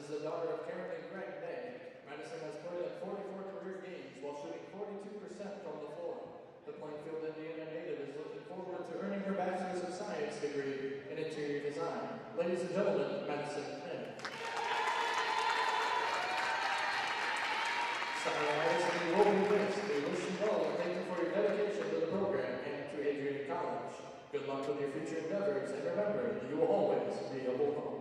is the daughter of Karen and Greg Day. Madison has played at 44 career games while shooting 42% from the floor. The Plainfield, Indiana native is looking forward to earning her Bachelor's of Science degree in Interior Design. Ladies and gentlemen, Madison Day. Sorry, Madison, you will be missed. We wish you well and thank you for your dedication to the program and to Adrian College. Good luck with your future endeavors, and remember, you will always be a Bulldog.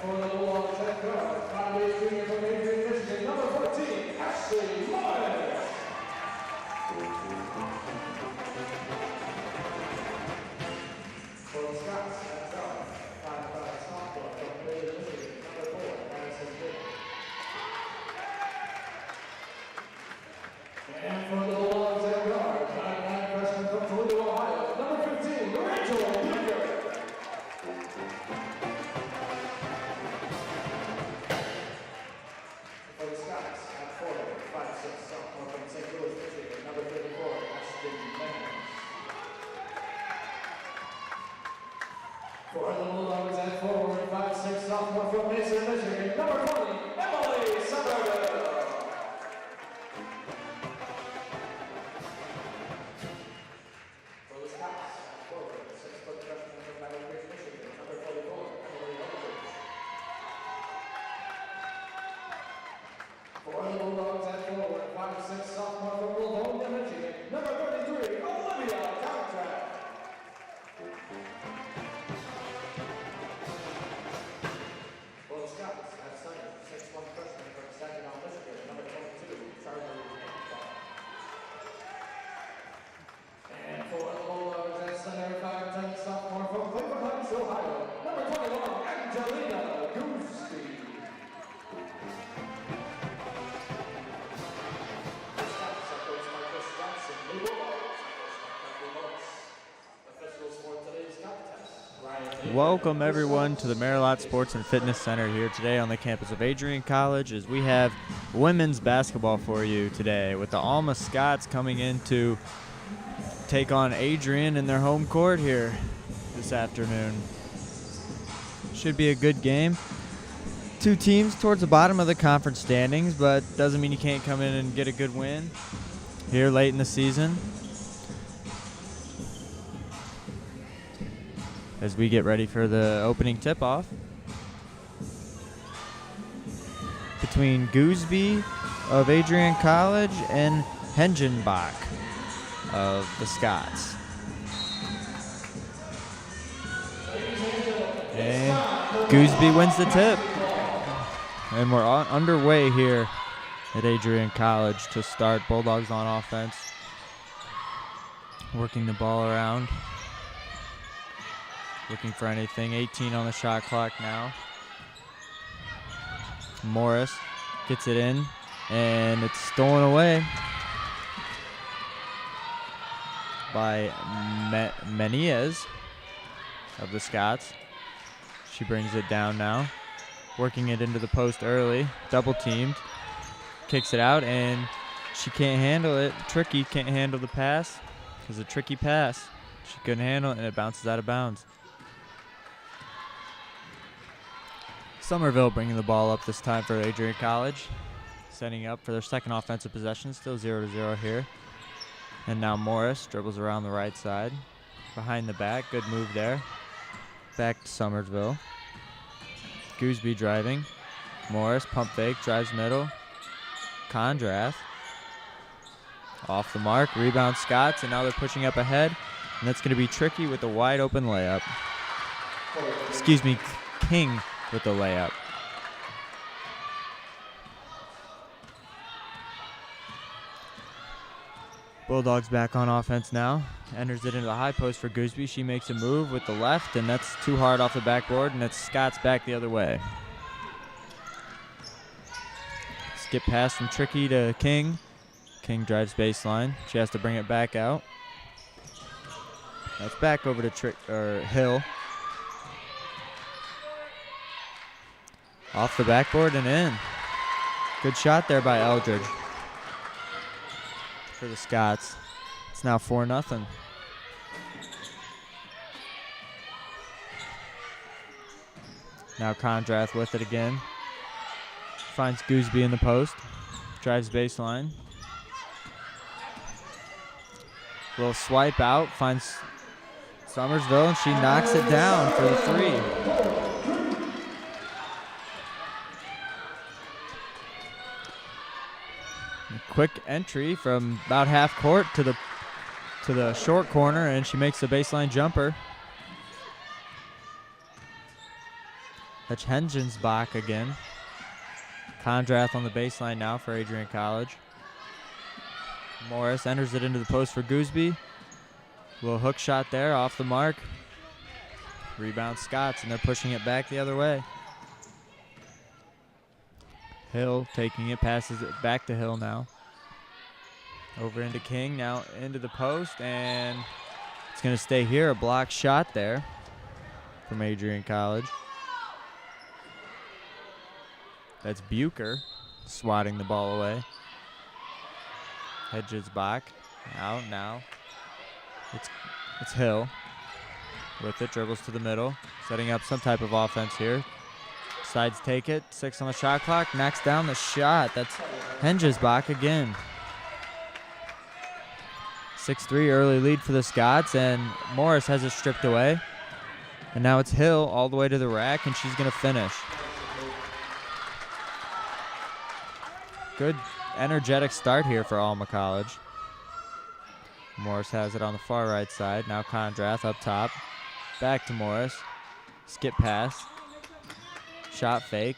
for the Bulldogs at guard, 5'8" junior from Adrian, Michigan, number 14, Ashley Myers. For the Scots at guard, 5'5" sophomore from Merrilat, Michigan, number 4, Madison Jake. And for the Bulldogs at guard, 5'9" freshman from Toledo, Ohio, number 15, Rachel Baker. For the Scots at forward, 5'6" sophomore from St. Louis, Michigan, number 34, Ashton Mendes. For the Bulldogs at forward, 5'6" sophomore from Mason, Michigan, number 20, Emily Somerville. For the Scots at forward, 6-foot freshman from Battle Creek, Michigan, number 44, Emily Aldridge. For the Bulldogs at forward, 5'6" sophomore from Livonia, Michigan, number 33, Olivia Contract. For the Scots at center, 6'1" freshman from Saginaw, Michigan, number 22, Charlie Hancock. And for the Bulldogs at center, 5'10" sophomore from Cleveland Heights, Ohio, number 21, Angelina Gusti. The Scots are coached by Chris Johnson. The Bulldogs are coached by Becky Morris. Officials for today's contest, Ryan. Welcome everyone to the Merrilat Sports and Fitness Center here today on the campus of Adrian College, as we have women's basketball for you today with the Alma Scots coming in to take on Adrian in their home court here this afternoon. Should be a good game. Two teams towards the bottom of the conference standings, but doesn't mean you can't come in and get a good win here late in the season. As we get ready for the opening tip-off between Gooseby of Adrian College and Hengenbach of the Scots. And Gooseby wins the tip. And we're underway here at Adrian College to start. Bulldogs on offense, working the ball around, looking for anything. 18 on the shot clock now. Morris gets it in, and it's stolen away by Menez of the Scots. She brings it down now, working it into the post early, double teamed, kicks it out, and she can't handle it. Tricky can't handle the pass. It was a tricky pass. She couldn't handle it, and it bounces out of bounds. Somerville bringing the ball up this time for Adrian College, setting up for their second offensive possession, still 0-0 here. And now Morris dribbles around the right side, behind the back, good move there. Back to Somerville. Gooseby driving. Morris, pump fake, drives middle. Condrath. Off the mark, rebound Scots, and now they're pushing up ahead. And that's going to be Tricky with a wide open layup. Excuse me, King with the layup. Bulldogs back on offense now. Enters it into the high post for Gooseby. She makes a move with the left, and that's too hard off the backboard, and it's Scott's back the other way. Skip pass from Tricky to King. King drives baseline. She has to bring it back out. That's back over to Hill. Off the backboard and in. Good shot there by Eldridge for the Scots. It's now 4-0. Now Condrath with it again. Finds Gooseby in the post. Drives baseline. Little swipe out. Finds Somersville, and she knocks it down for the three. Quick entry from about half court to the short corner, and she makes the baseline jumper. That's Hengensbach again. Kondrath on the baseline now for Adrian College. Morris enters it into the post for Gooseby. Little hook shot there off the mark. Rebound Scots, and they're pushing it back the other way. Hill taking it, passes it back to Hill now. Over into King, now into the post, and it's going to stay here. A block shot there from Adrian College. That's Bucher swatting the ball away. Hengensbach out now. It's Hill with it, dribbles to the middle, setting up some type of offense here. Sides take it, 6 on the shot clock, knocks down the shot. That's Hengensbach again. 6-3 early lead for the Scots, and Morris has it stripped away. And now it's Hill all the way to the rack, and she's going to finish. Good energetic start here for Alma College. Morris has it on the far right side. Now Kondrath up top. Back to Morris. Skip pass. Shot fake.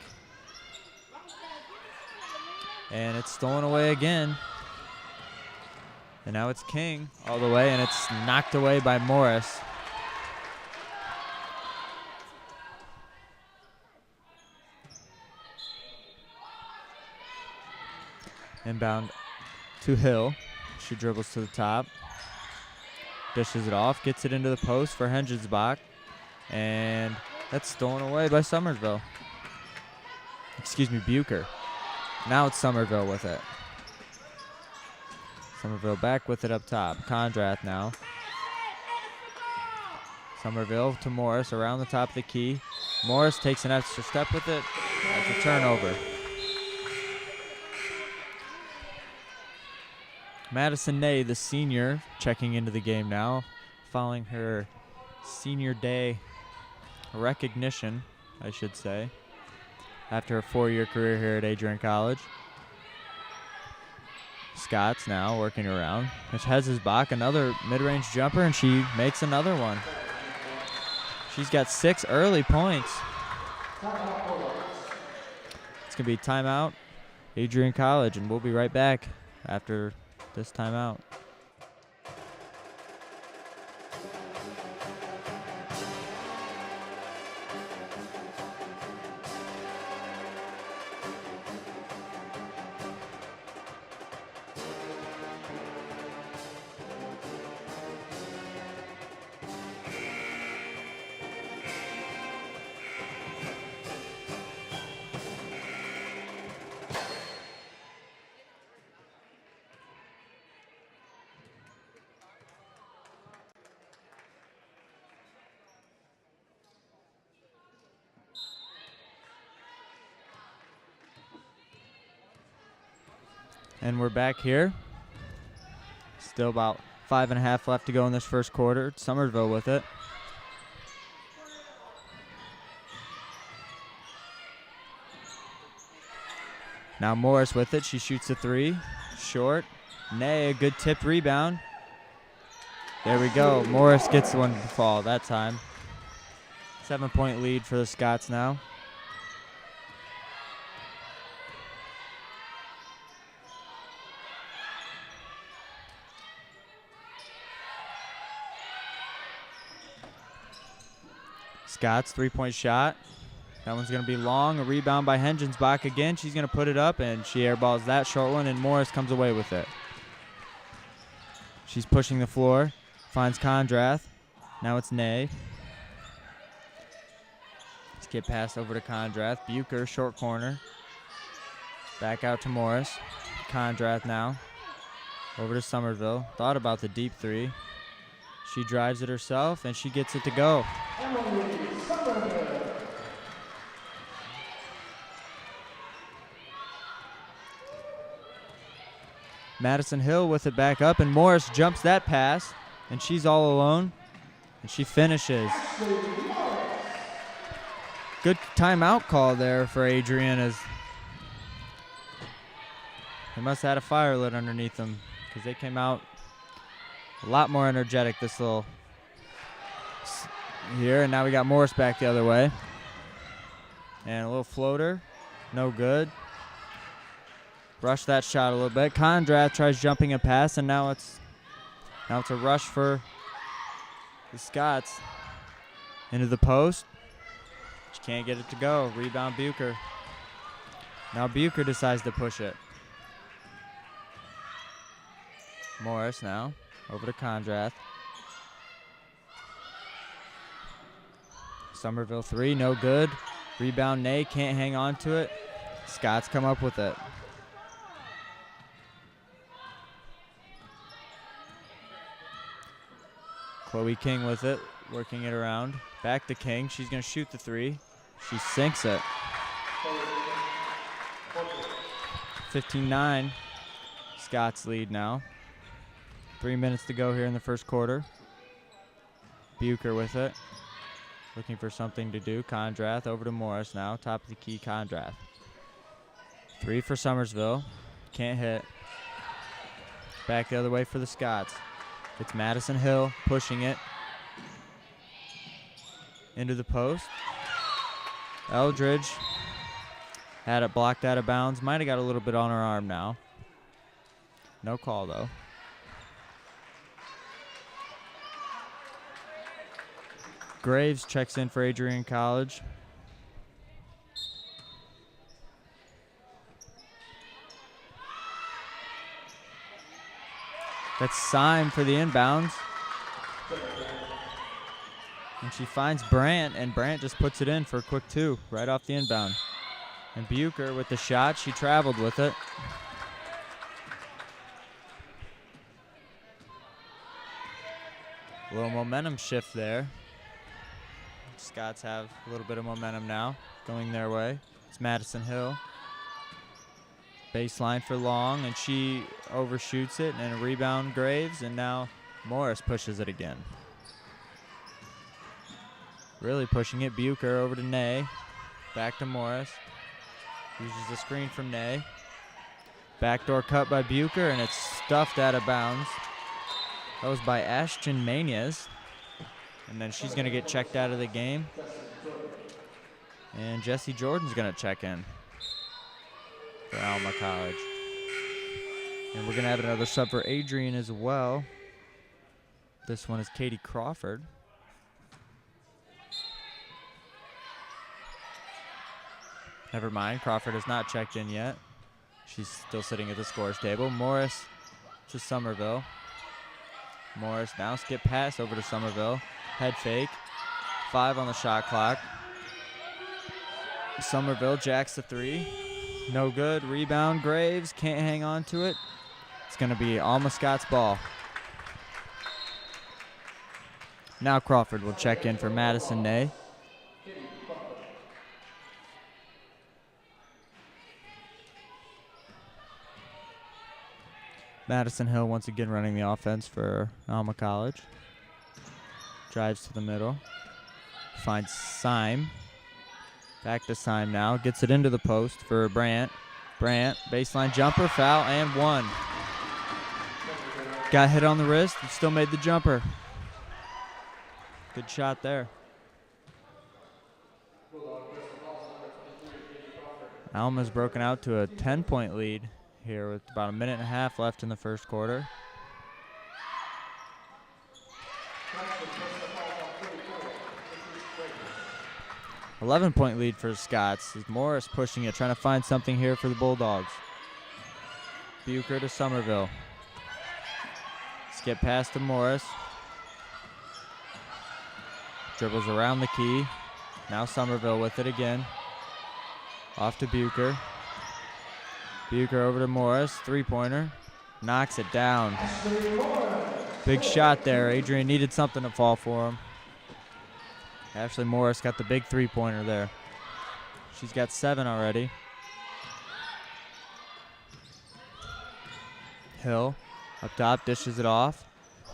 And it's stolen away again. And now it's King all the way, and it's knocked away by Morris. Inbound to Hill. She dribbles to the top. Dishes it off, gets it into the post for Hengensbach. And that's stolen away by Somerville. Excuse me, Bucher. Now it's Somerville with it. Somerville back with it up top. Kondrath now. Somerville to Morris around the top of the key. Morris takes an extra step with it. That's a turnover. Madison Ney, the senior, checking into the game now, following her senior day recognition, I should say, after a 4-year career here at Adrian College. Scott's now working around. Hengensbach, another mid-range jumper, and she makes another one. She's got 6 early points. It's going to be timeout, Adrian College, and we'll be right back after this timeout. And we're back here. Still about 5.5 left to go in this first quarter. Somerville with it. Now Morris with it. She shoots a 3. Short. Nay, a good tip rebound. There we go. Morris gets the one to fall that time. 7-point lead for the Scots now. Scott's 3-point shot. That one's going to be long. A rebound by Hengensbach again. She's going to put it up, and she airballs that short one, and Morris comes away with it. She's pushing the floor. Finds Kondrath. Now it's Ney. Let's get passed over to Kondrath. Bucher, short corner. Back out to Morris. Kondrath now. Over to Somerville. Thought about the deep 3. She drives it herself, and she gets it to go. Madison Hill with it back up, and Morris jumps that pass, and she's all alone, and she finishes. Good timeout call there for Adrian, as they must have had a fire lit underneath them, because they came out a lot more energetic this little here, and now we got Morris back the other way. And a little floater. No good. Rush that shot a little bit. Kondrath tries jumping a pass, and now it's a rush for the Scots. Into the post. She can't get it to go. Rebound Bucher. Now Bucher decides to push it. Morris now. Over to Kondrath. Somerville 3, no good. Rebound Ney, can't hang on to it. Scots come up with it. Chloe King with it, working it around. Back to King, she's gonna shoot the 3. She sinks it. 15-9, Scots lead now. 3 minutes to go here in the first quarter. Bucher with it. Looking for something to do. Kondrath over to Morris now. Top of the key, Kondrath. 3 for Summersville. Can't hit. Back the other way for the Scots. It's Madison Hill pushing it. Into the post. Eldridge had it blocked out of bounds. Might have got a little bit on her arm now. No call, though. Graves checks in for Adrian College. That's Syme for the inbounds. And she finds Brandt, and Brandt just puts it in for a quick 2 right off the inbound. And Bucher with the shot. She traveled with it. A little momentum shift there. Scots have a little bit of momentum now going their way. It's Madison Hill. Baseline for Long, and she overshoots it, and a rebound Graves, and now Morris pushes it again. Really pushing it. Bucher over to Ney. Back to Morris. Uses the screen from Ney. Backdoor cut by Bucher, and it's stuffed out of bounds. That was by Ashton Manez. And then she's going to get checked out of the game. And Jessie Jordan's going to check in for Alma College. And we're going to have another sub for Adrian as well. This one is Katie Crawford. Never mind, Crawford has not checked in yet. She's still sitting at the scores table. Morris to Somerville. Morris now skip pass over to Somerville. Head fake. 5 on the shot clock. Somerville jacks the 3. No good. Rebound Graves. Can't hang on to it. It's going to be Alma Scott's ball. Now Crawford will check in for Madison Ney. Madison Hill once again running the offense for Alma College. Drives to the middle. Finds Syme. Back to Syme now. Gets it into the post for Brandt. Brandt, baseline jumper, foul, and 1. Got hit on the wrist, and still made the jumper. Good shot there. Alma's broken out to a 10-point lead here with about a minute and a half left in the first quarter. A 11-point lead for the Scots. Morris pushing it, trying to find something here for the Bulldogs. Bucher to Somerville. Skip pass to Morris. Dribbles around the key. Now Somerville with it again. Off to Bucher. Bucher over to Morris. 3-pointer. Knocks it down. Big shot there. Adrian needed something to fall for him. Ashley Morris got the big 3-pointer there. She's got 7 already. Hill up top dishes it off.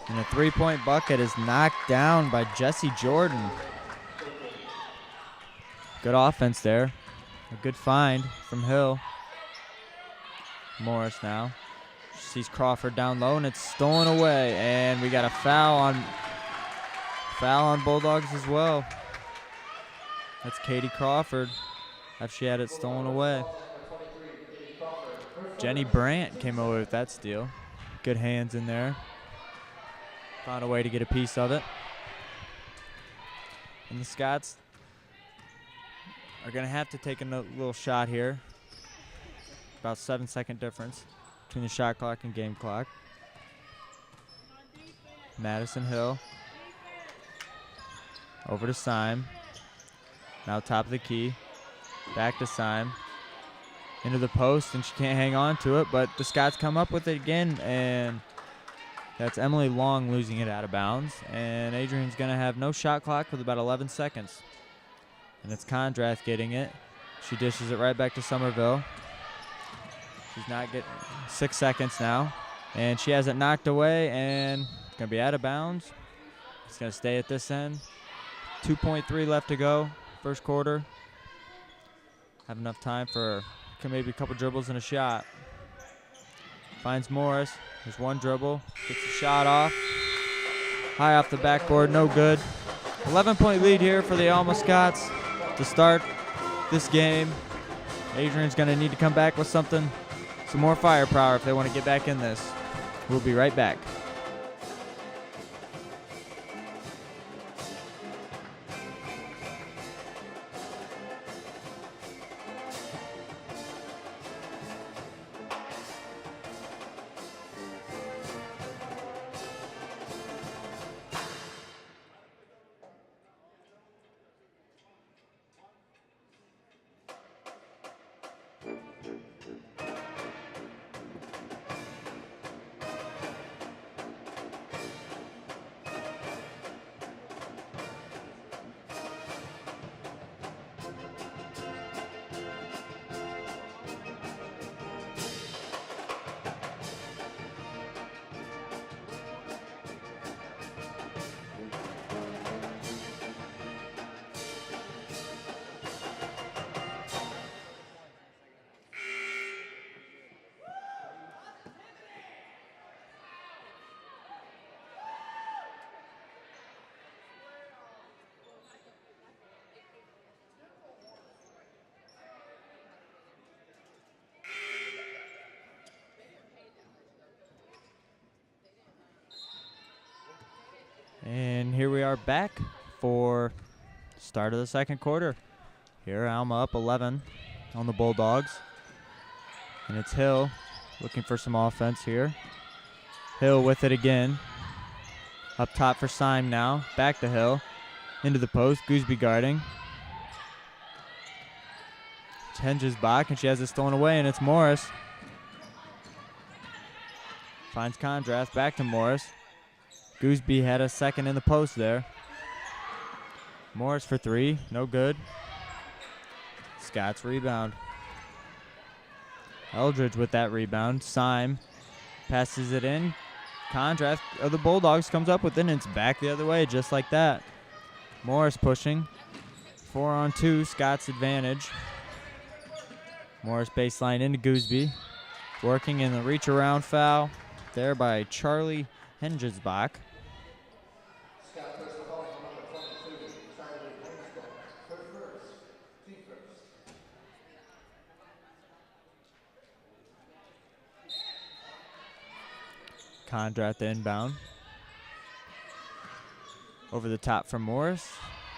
And a 3-point bucket is knocked down by Jessie Jordan. Good offense there. A good find from Hill. Morris now. She sees Crawford down low, and it's stolen away. And we got a foul on Bulldogs as well. That's Katie Crawford. after she had it stolen away. Jenny Brandt came away with that steal. Good hands in there. Found a way to get a piece of it. And the Scots are going to have to take a little shot here. About 7-second difference between the shot clock and game clock. Madison Hill. Over to Syme. Now top of the key. Back to Syme. Into the post, and she can't hang on to it, but the Scots come up with it again, and that's Emily Long losing it out of bounds. And Adrian's going to have no shot clock with about 11 seconds. And it's Condrath getting it. She dishes it right back to Somerville. She's not getting 6 seconds now. And she has it knocked away, and it's going to be out of bounds. It's going to stay at this end. 2.3 left to go, first quarter. Have enough time for maybe a couple dribbles and a shot. Finds Morris. There's one dribble. Gets the shot off. High off the backboard. No good. 11-point lead here for the Alma Scots to start this game. Adrian's going to need to come back with something, some more firepower if they want to get back in this. We'll be right back. And here we are back for start of the second quarter. Here, Alma up 11 on the Bulldogs. And it's Hill looking for some offense here. Hill with it again. Up top for Syme now. Back to Hill. Into the post. Gooseby guarding. Henges back, and she has it stolen away, and it's Morris. Finds Condrath. Back to Morris. Gooseby had a second in the post there. Morris for three. No good. Scots rebound. Eldridge with that rebound. Syme passes it in. Condrath of the Bulldogs comes up with it, and it's back the other way just like that. Morris pushing. 4-on-2. Scots advantage. Morris baseline into Gooseby. Working in the reach around foul there by Charlie Hengesbach. Condrath inbound. Over the top from Morris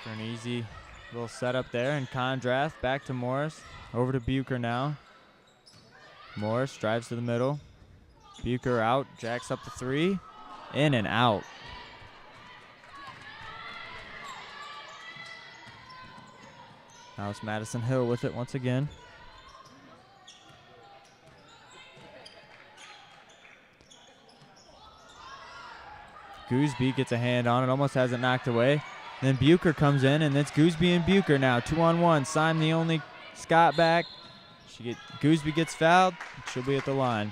for an easy little setup there. And Condrath back to Morris. Over to Bucher now. Morris drives to the middle. Bucher out, jacks up the three. In and out. Now it's Madison Hill with it once again. Gooseby gets a hand on it, almost has it knocked away. Then Bucher comes in, and it's Gooseby and Bucher now. 2-on-1. Syme the only Scott back. Gooseby gets fouled. She'll be at the line.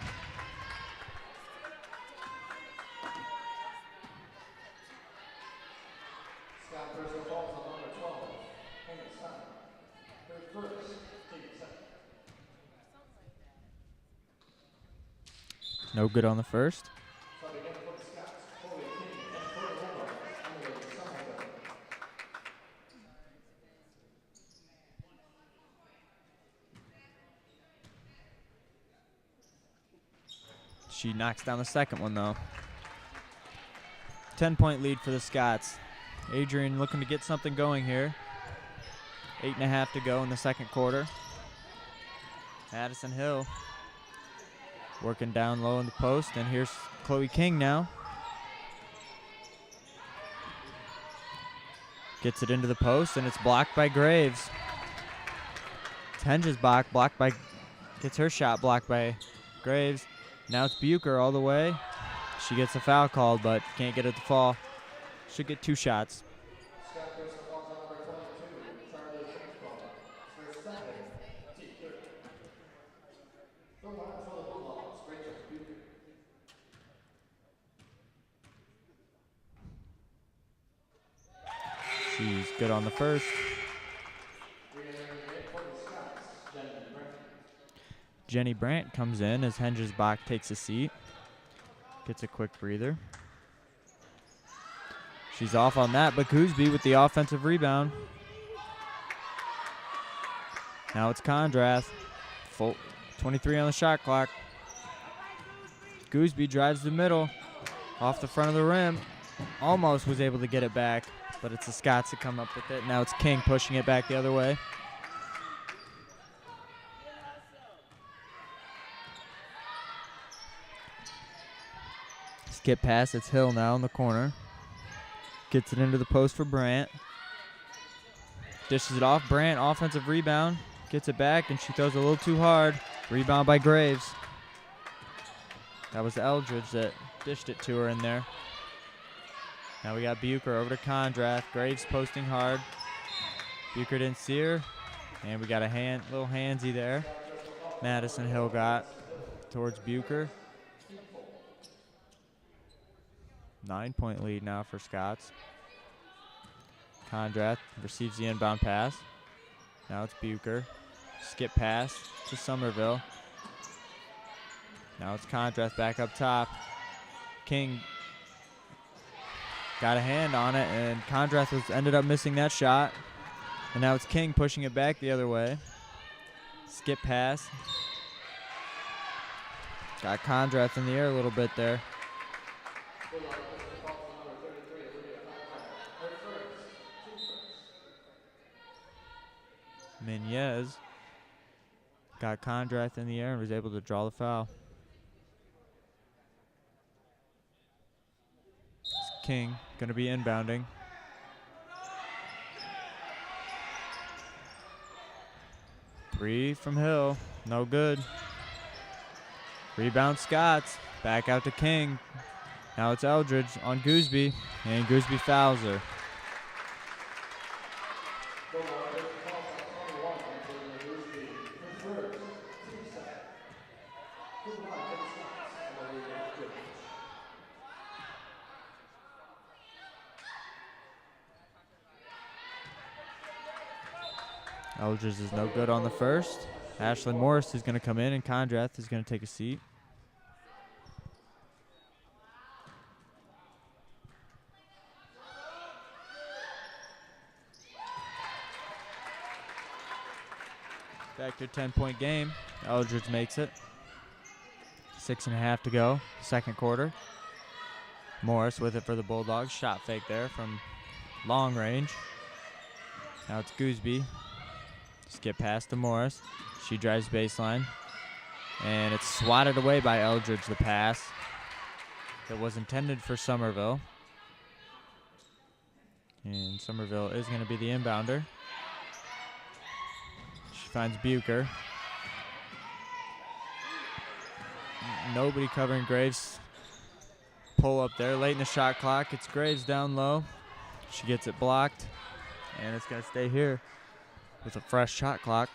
No good on the first. She knocks down the second one, though. 10-point lead for the Scots. Adrian looking to get something going here. 8.5 to go in the second quarter. Madison Hill working down low in the post, and here's Chloe King now. Gets it into the post, and it's blocked by Graves. It's Henge's blocked by, gets her shot blocked by Graves. Now it's Bucher all the way. She gets a foul called, but can't get it to fall. Should get 2 shots. She's good on the first. Jenny Brandt comes in as Henges Bach takes a seat. Gets a quick breather. She's off on that, but Gooseby with the offensive rebound. Now it's Condrath. Full 23 on the shot clock. Gooseby drives the middle. Off the front of the rim. Almost was able to get it back, but it's the Scots that come up with it. Now it's King pushing it back the other way. Skip pass, it's Hill now in the corner. Gets it into the post for Brandt. Dishes it off, Brandt, offensive rebound. Gets it back, and she throws a little too hard. Rebound by Graves. That was Eldridge that dished it to her in there. Now we got Bucher over to Condrath. Graves posting hard. Bucher didn't see her. And we got a little handsy there. Madison Hill got towards Bucher. 9-point lead now for Scots. Condrath receives the inbound pass. Now it's Bucher. Skip pass to Somerville. Now it's Condrath back up top. King got a hand on it, and Condrath ended up missing that shot. And now it's King pushing it back the other way. Skip pass. Got Condrath in the air a little bit there. Menez got Condrath in the air and was able to draw the foul. It's King going to be inbounding. Three from Hill, no good. Rebound Scots, back out to King. Now it's Eldridge on Gooseby, and Gooseby fouls her. Eldridge is no good on the first. Ashley Morris is going to come in, and Condrath is going to take a seat. Back to a 10-point game. Eldridge makes it. 6.5 to go, second quarter. Morris with it for the Bulldogs. Shot fake there from long range. Now it's Gooseby. Skip pass to Morris. She drives baseline. And it's swatted away by Eldridge, the pass. That was intended for Somerville. And Somerville is going to be the inbounder. She finds Bucher. Nobody covering Graves. Pull up there late in the shot clock. It's Graves down low. She gets it blocked. And it's going to stay here with a fresh shot clock.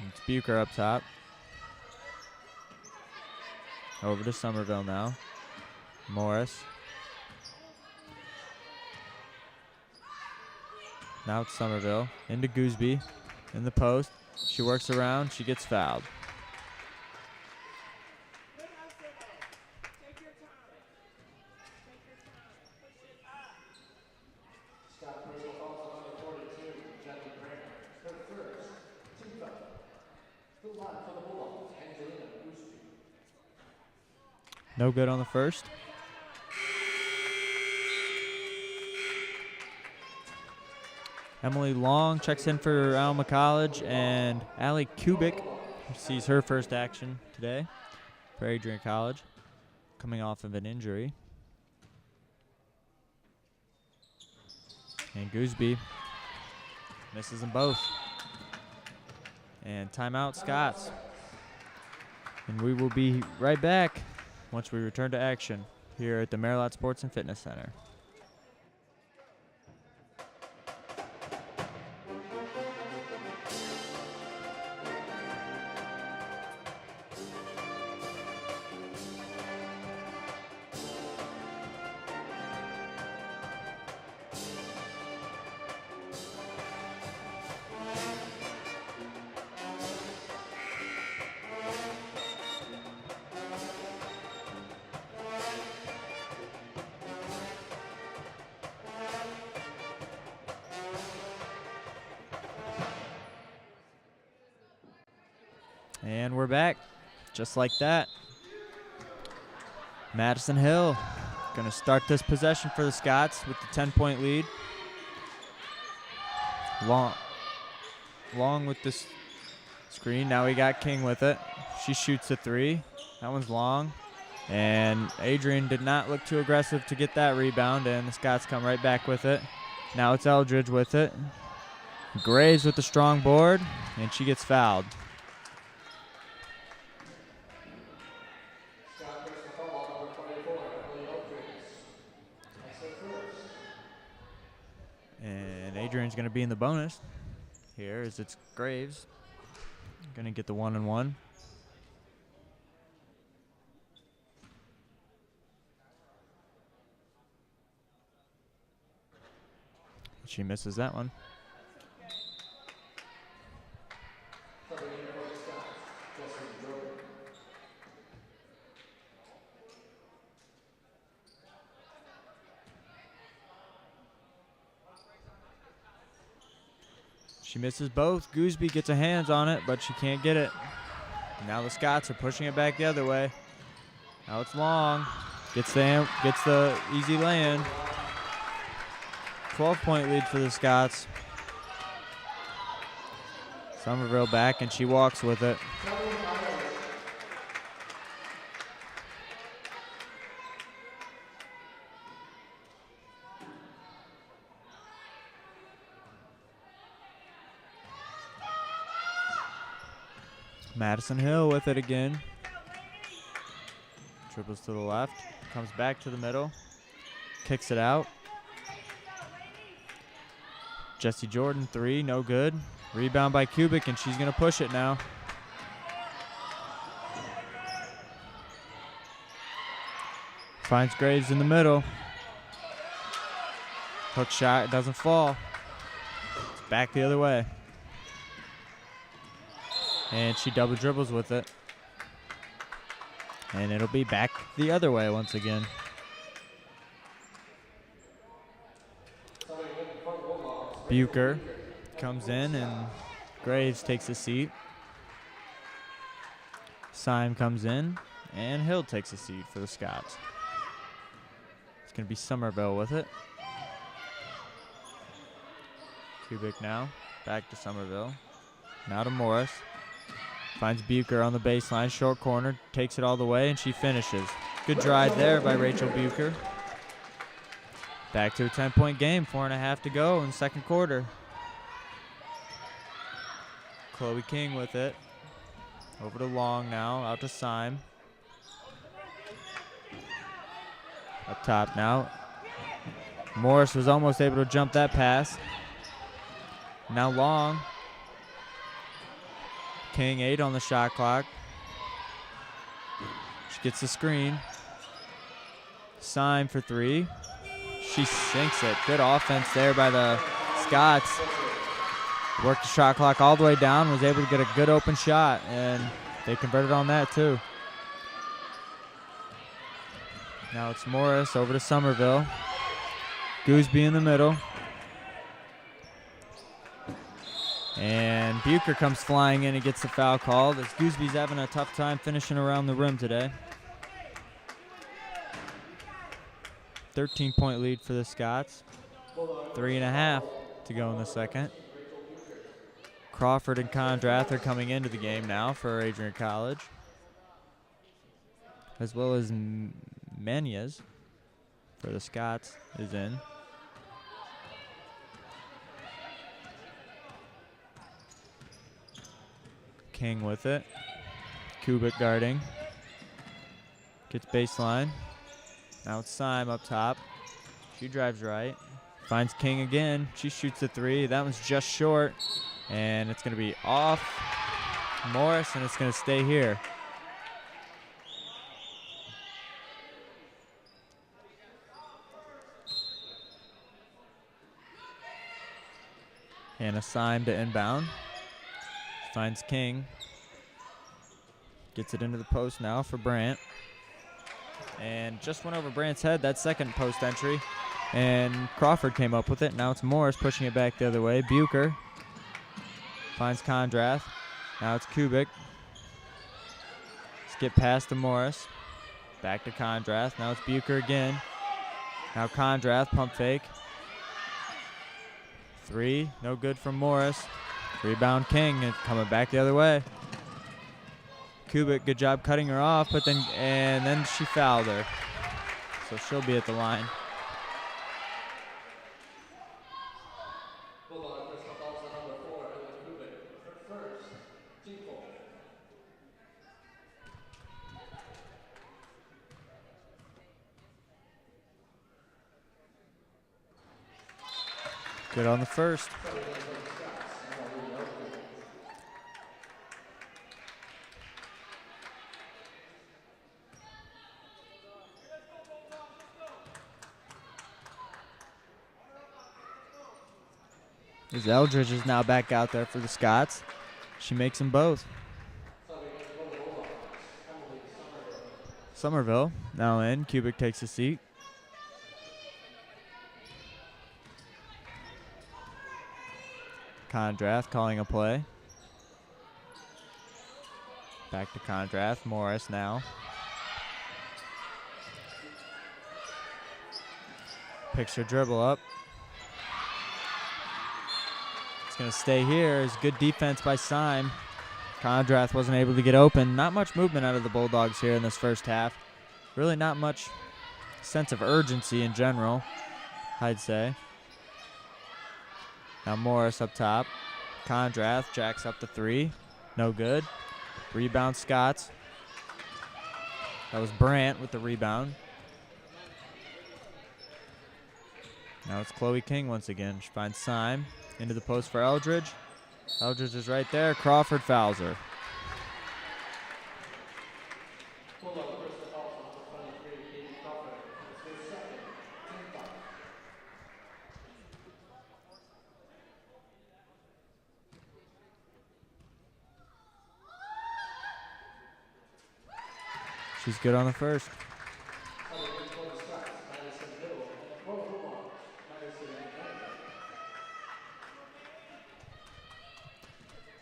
It's Bucher up top. Over to Somerville now. Morris. Now it's Somerville. Into Gooseby. In the post. She works around. She gets fouled. No good on the first. Emily Long checks in for Alma College, and Allie Kubik sees her first action today for Adrian College, coming off of an injury. And Gooseby misses them both. And timeout, Scots. And we will be right back once we return to action here at the Merrilat Sports and Fitness Center. And we're back, just like that. Madison Hill going to start this possession for the Scots with the 10-point lead. Long with this screen. Now we got King with it. She shoots a three. That one's long. And Adrian did not look too aggressive to get that rebound, and the Scots come right back with it. Now it's Eldridge with it. Graves with the strong board, and she gets fouled. And Adrian's going to be in the bonus here as it's Graves. Going to get the 1-and-1. She misses that one. She misses both. Gooseby gets her hands on it, but she can't get it. Now the Scots are pushing it back the other way. Now it's Long. Gets the easy lay-in. 12-point lead for the Scots. Somerville back, and she walks with it. Madison Hill with it again. Dribbles to the left, comes back to the middle, kicks it out. Jessie Jordan, three, no good. Rebound by Kubik, and she's going to push it now. Finds Graves in the middle. Hook shot, doesn't fall. It's back the other way. And she double dribbles with it. And it'll be back the other way once again. Bucher comes in and Graves takes a seat. Syme comes in and Hill takes a seat for the Scots. It's going to be Somerville with it. Kubik now, back to Somerville. Now to Morris. Finds Bucher on the baseline, short corner, takes it all the way, and she finishes. Good drive there by Rachel Bucher. Back to a 10-point game, 4.5 to go in the second quarter. Chloe King with it. Over to Long now, out to Syme. Up top now. Morris was almost able to jump that pass. Now Long. King 8 on the shot clock. She gets the screen. Syme for three. She sinks it. Good offense there by the Scots. Worked the shot clock all the way down, was able to get a good open shot, and they converted on that too. Now it's Morris over to Somerville. Gooseby in the middle. And Bucher comes flying in and gets the foul called as Goosby's having a tough time finishing around the rim today. 13-point lead for the Scots. 3.5 to go in the second. Crawford and Condrath are coming into the game now for Adrian College, as well as Menez for the Scots is in. King with it. Kubik guarding. Gets baseline. Now it's Syme up top. She drives right. Finds King again. She shoots the three. That one's just short. And it's going to be off Morris, and it's going to stay here. And a Syme to inbound. Finds King. Gets it into the post now for Brandt. And just went over Brandt's head, that second post entry. And Crawford came up with it. Now it's Morris pushing it back the other way. Bucher finds Condrath. Now it's Kubik. Skip past to Morris. Back to Condrath. Now it's Bucher again. Now Condrath, pump fake. Three, no good from Morris. Rebound King, and coming back the other way. Kubik, good job cutting her off, but then she fouled her. So she'll be at the line. Good on the first. As Eldridge is now back out there for the Scots. She makes them both. Somerville now in. Kubik takes a seat. Condrath calling a play. Back to Condrath. Morris now. Picks her dribble up. It's going to stay here. It's good defense by Syme. Condrath wasn't able to get open. Not much movement out of the Bulldogs here in this first half. Really not much sense of urgency in general, I'd say. Now Morris up top. Condrath jacks up the three. No good. Rebound Scots. That was Brandt with the rebound. Now it's Chloe King once again. She finds Syme. Into the post for Eldridge. Eldridge is right there. Crawford fouls her. She's good on the first.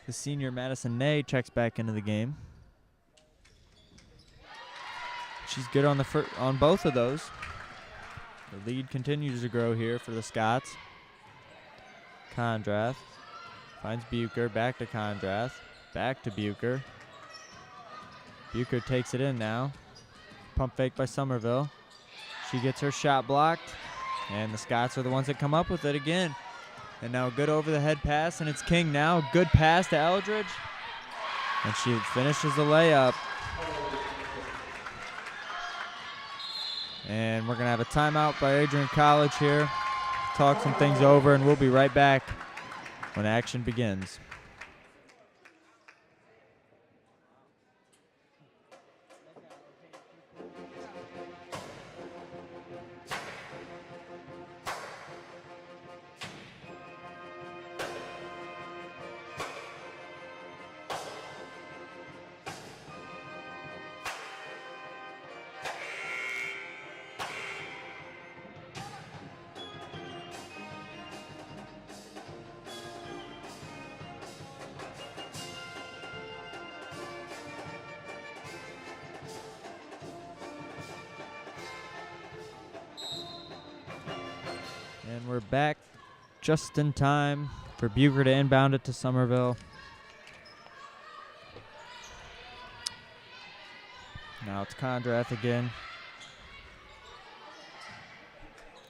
The senior Madison Ney checks back into the game. She's good on on both of those. The lead continues to grow here for the Scots. Condrath finds Bucher, back to Condrath, back to Bucher. Bucher takes it in now. Pump fake by Somerville. She gets her shot blocked, and the Scots are the ones that come up with it again. And now a good over-the-head pass, and it's King now. Good pass to Eldridge. And she finishes the layup. And we're going to have a timeout by Adrian College here. Talk some things over, and we'll be right back when action begins. And we're back just in time for Bucher to inbound it to Somerville. Now it's Condrath again.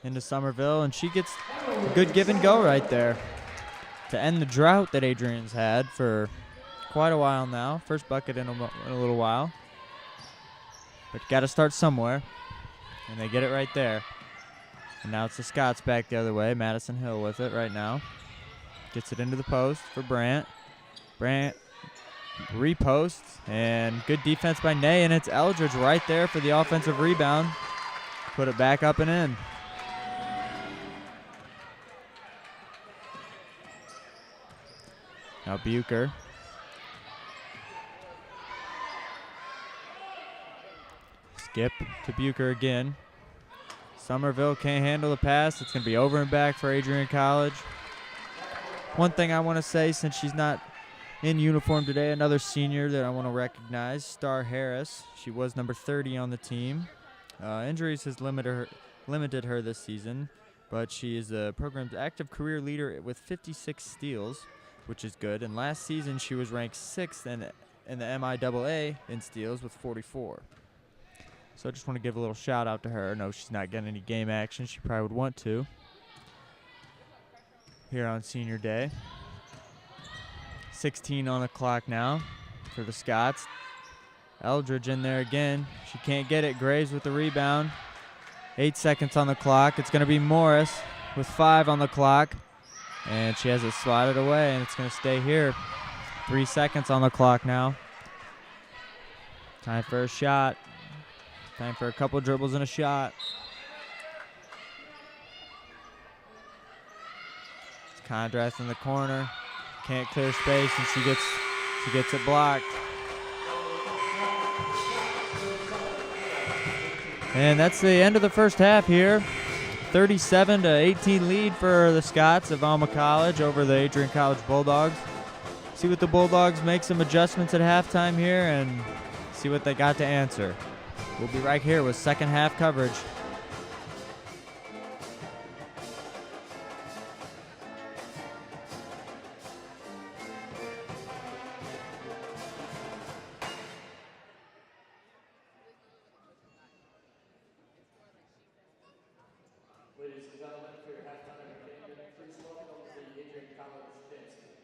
Into Somerville, and she gets a good give and go right there to end the drought that Adrian's had for quite a while now. First bucket in a little while. But got to start somewhere, and they get it right there. And now it's the Scots back the other way. Madison Hill with it right now. Gets it into the post for Brandt. Brandt reposts, and good defense by Ney, and it's Eldridge right there for the offensive rebound. Put it back up and in. Now Bucher. Skip to Bucher again. Somerville can't handle the pass. It's going to be over and back for Adrian College. One thing I want to say, since she's not in uniform today, another senior that I want to recognize, Star Harris. She was number 30 on the team. Injuries has limited her this season, but she is the program's active career leader with 56 steals, which is good. And last season, she was ranked 6th in the MIAA in steals with 44. So I just want to give a little shout out to her. No, she's not getting any game action. She probably would want to here on senior day. 16 on the clock now for the Scots. Eldridge in there again. She can't get it. Graves with the rebound. 8 seconds on the clock. It's going to be Morris with 5 on the clock. And she has it slotted away, and it's going to stay here. 3 seconds on the clock now. Time for a shot. Time for a couple dribbles and a shot. It's Condrath in the corner. Can't clear space, and she gets it blocked. And that's the end of the first half here. 37-18 lead for the Scots of Alma College over the Adrian College Bulldogs. See what the Bulldogs make some adjustments at halftime here and see what they got to answer. We'll be right here with second half coverage. Ladies and gentlemen, for your halftime entertainment, please welcome the Adrian College dance team.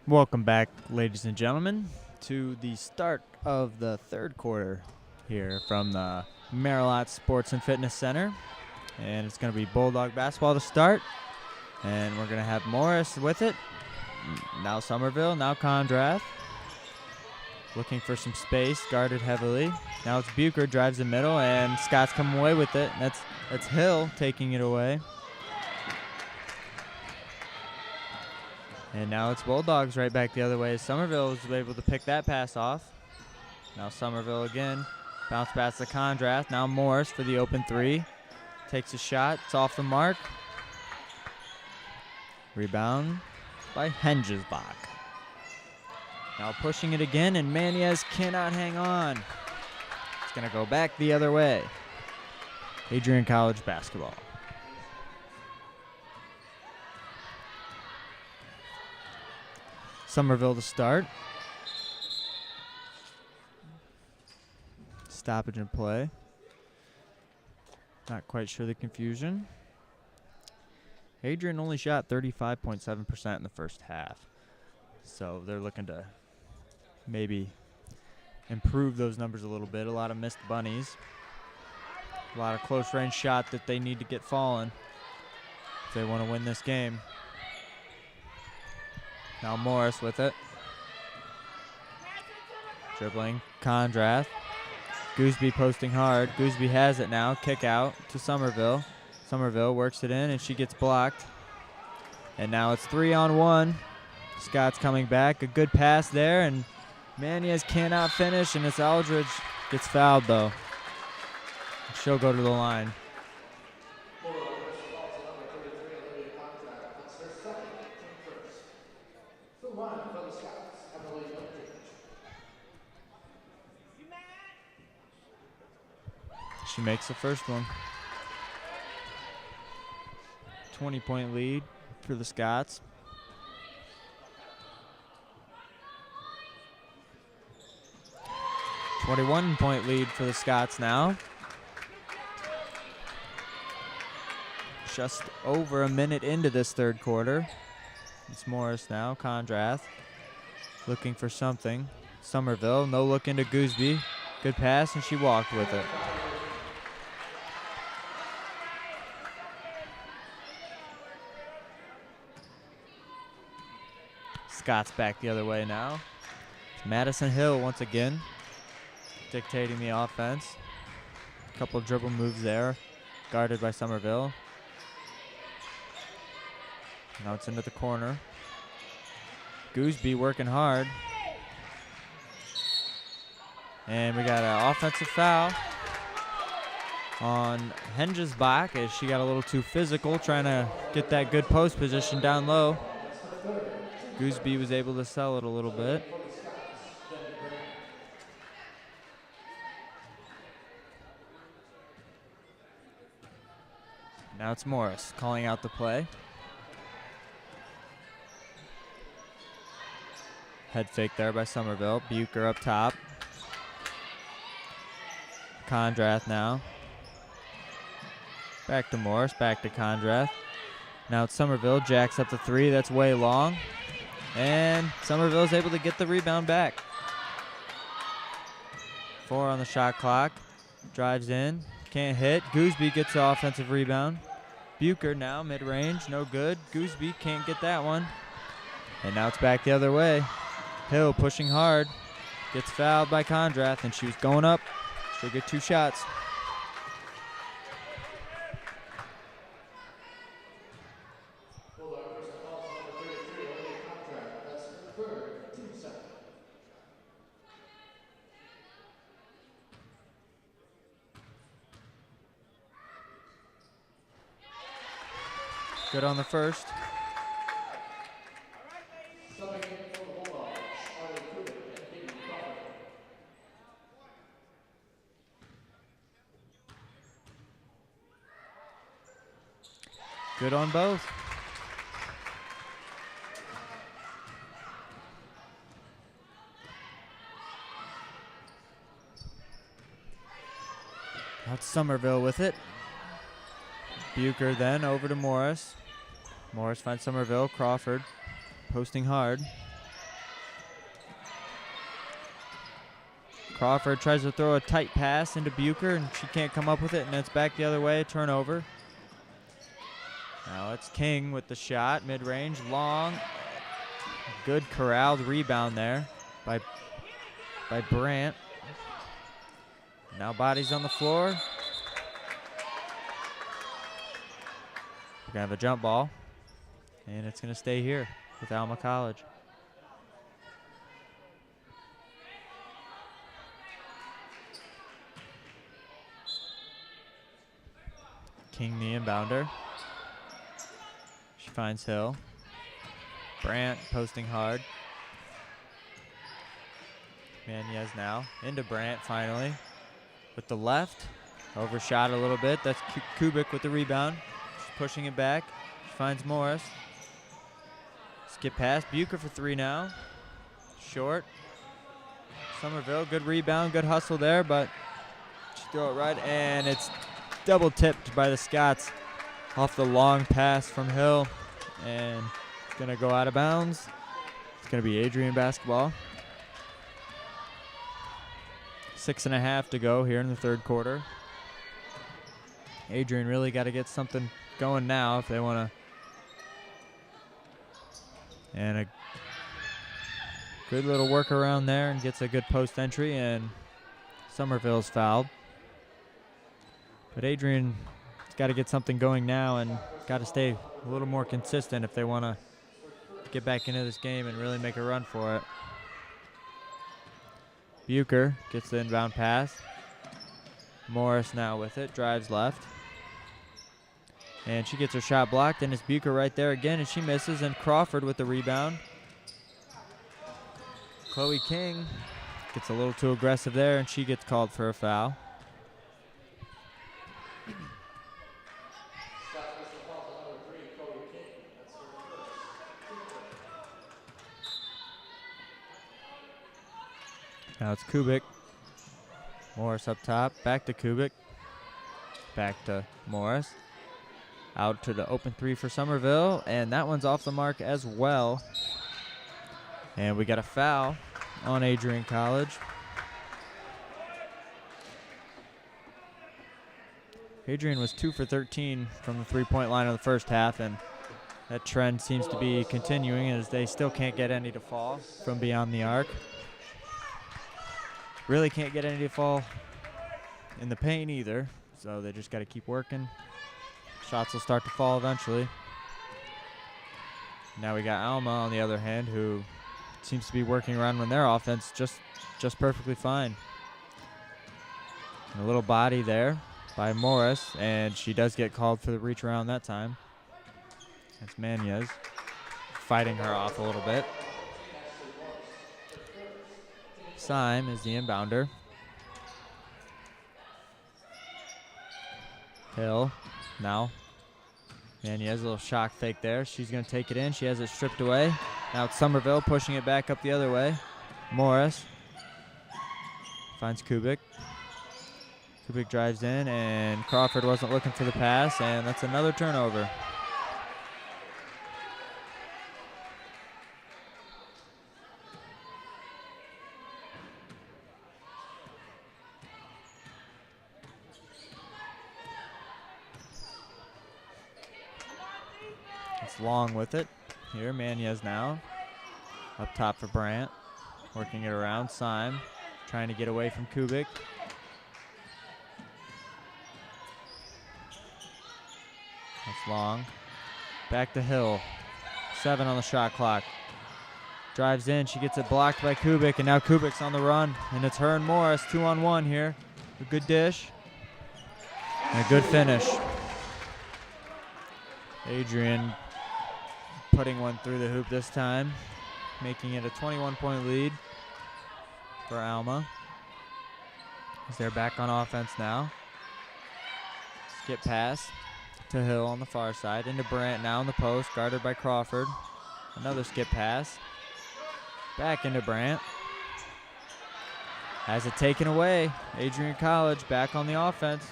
Welcome back, ladies and gentlemen, to the start of the third quarter here from the Merrilat Sports and Fitness Center. And it's going to be Bulldog basketball to start. And we're going to have Morris with it. Now Somerville, now Condrath. Looking for some space, guarded heavily. Now it's Bucher, drives the middle, and Scott's coming away with it. That's Hill taking it away. And now it's Bulldogs right back the other way. Somerville was able to pick that pass off. Now Somerville again. Bounce pass to Condrath. Now Morris for the open three. Takes a shot. It's off the mark. Rebound by Hengesbach. Now pushing it again, and Maniez cannot hang on. It's going to go back the other way. Adrian College basketball. Somerville to start. Stoppage in play. Not quite sure the confusion. Adrian only shot 35.7% in the first half. So they're looking to maybe improve those numbers a little bit. A lot of missed bunnies. A lot of close range shot that they need to get falling if they want to win this game. Now Morris with it. Dribbling. Condrath. Gooseby posting hard. Gooseby has it now. Kick out to Somerville. Somerville works it in, and she gets blocked. And now it's 3-on-1. Scott's coming back. A good pass there, and Maniez cannot finish, and it's Aldridge. Gets fouled, though. She'll go to the line. She makes the first one. 20-point lead for the Scots. .1 lead for the Scots now. Just over a minute into this third quarter. It's Morris now, Condrath. Looking for something. Somerville, no look into Gooseby. Good pass, and she walked with it. Scott's back the other way now. Madison Hill once again dictating the offense. A couple of dribble moves there, guarded by Somerville. Now it's into the corner. Gooseby working hard. And we got an offensive foul on Hengesbach as she got a little too physical, trying to get that good post position down low. Gooseby was able to sell it a little bit. Now it's Morris calling out the play. Head fake there by Somerville. Bucher up top. Condrath now. Back to Morris, back to Condrath. Now it's Somerville, jacks up the three, that's way long. And Somerville's able to get the rebound back. 4 on the shot clock. Drives in, can't hit. Gooseby gets the offensive rebound. Bucher now, mid-range, no good. Gooseby can't get that one. And now it's back the other way. Hill pushing hard. Gets fouled by Condrath, and she was going up. She'll get 2 shots. Good on the first. Good on both. That's Somerville with it. Bucher then over to Morris. Morris finds Somerville. Crawford posting hard. Crawford tries to throw a tight pass into Bucher, and she can't come up with it, and it's back the other way, turnover. Now it's King with the shot, mid-range, long. Good corralled rebound there by Brandt. Now bodies on the floor. We're gonna have a jump ball, and it's gonna stay here with Alma College. King the inbounder. She finds Hill. Brandt posting hard. Manez now into Brandt finally. With the left, overshot a little bit. That's Kubik with the rebound. She's pushing it back. She finds Morris. Skip pass, Bucher for three now. Short. Somerville, good rebound, good hustle there, but she throw it right, and it's double tipped by the Scots off the long pass from Hill, and it's gonna go out of bounds. It's gonna be Adrian basketball. 6.5 to go here in the third quarter. Adrian really got to get something going now if they want to. And a good little work around there, and gets a good post entry, and Somerville's fouled. But Adrian's got to get something going now and got to stay a little more consistent if they want to get back into this game and really make a run for it. Bucher gets the inbound pass. Morris now with it, drives left. And she gets her shot blocked, and it's Bucher right there again, and she misses, and Crawford with the rebound. Chloe King gets a little too aggressive there, and she gets called for a foul. Now it's Kubik. Morris up top. Back to Kubik. Back to Morris. Out to the open three for Somerville. And that one's off the mark as well. And we got a foul on Adrian College. Adrian was 2 for 13 from the three-point line in the first half, and that trend seems to be continuing as they still can't get any to fall from beyond the arc. Really can't get any to fall in the paint either, so they just got to keep working. Shots will start to fall eventually. Now we got Alma on the other hand, who seems to be working around when their offense just perfectly fine. And a little body there by Morris, and she does get called for the reach around that time. That's Manez fighting her off a little bit. Syme is the inbounder. Hill now. Manez, a little shock fake there. She's going to take it in. She has it stripped away. Now it's Somerville pushing it back up the other way. Morris finds Kubik. Kubik drives in, and Crawford wasn't looking for the pass, and that's another turnover. It's Long with it. Here, Manez now. Up top for Brandt. Working it around. Syme trying to get away from Kubik. That's Long. Back to Hill. 7 on the shot clock. Drives in. She gets it blocked by Kubik, and now Kubik's on the run. And it's her and Morris 2-on-1 here. A good dish. And a good finish. Adrian putting one through the hoop this time, making it a 21-point lead for Alma. As they're back on offense now. Skip pass to Hill on the far side, into Brandt now in the post, guarded by Crawford. Another skip pass. Back into Brandt. Has it taken away. Adrian College back on the offense.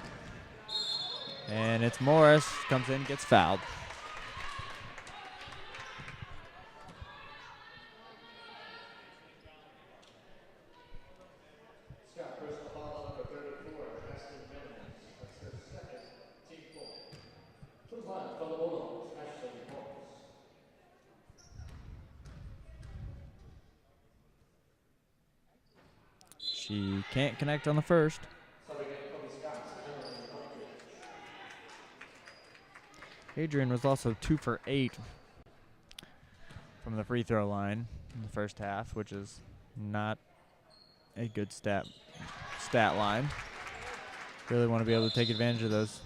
And it's Morris, comes in, gets fouled. She can't connect on the first. Adrian was also 2 for 8 from the free throw line in the first half, which is not a good stat line. Really want to be able to take advantage of those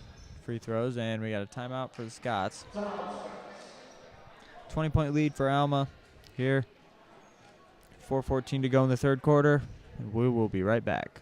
free throws, and we got a timeout for the Scots. 20-point lead for Alma here. 4:14 to go in the third quarter, and we will be right back.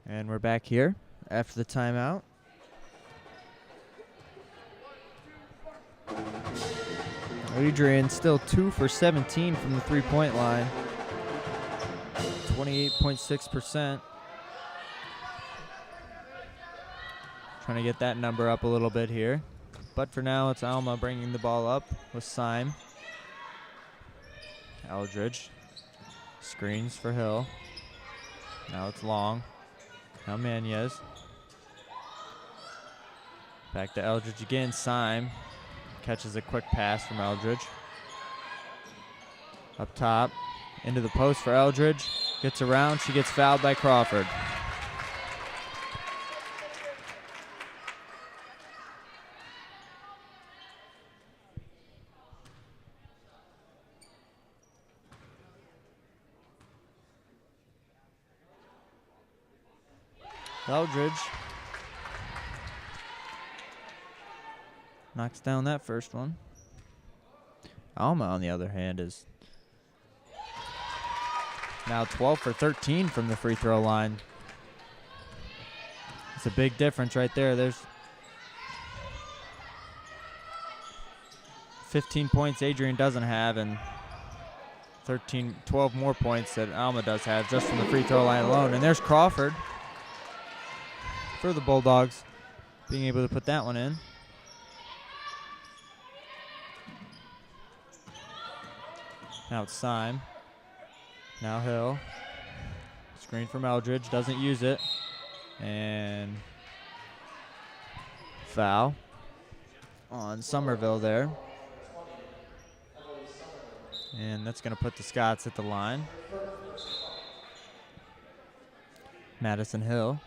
And we're back here after the timeout. Adrian still 2 for 17 from the three-point line. 28.6%. Trying to get that number up a little bit here. But for now, it's Alma bringing the ball up with Syme. Eldridge screens for Hill. Now it's Long. Now Manez. Back to Eldridge again. Syme catches a quick pass from Eldridge. Up top. Into the post for Eldridge. Gets around. She gets fouled by Crawford. Eldridge knocks down that first one. Alma, on the other hand, is now 12 for 13 from the free throw line. It's a big difference right there. There's 15 points Adrian doesn't have, and 12 more points that Alma does have just from the free throw line alone. And there's Crawford for the Bulldogs, being able to put that one in. Now it's Syme. Now Hill. Screen from Eldridge, doesn't use it. And foul on Somerville there. And that's going to put the Scots at the line. Madison Hill.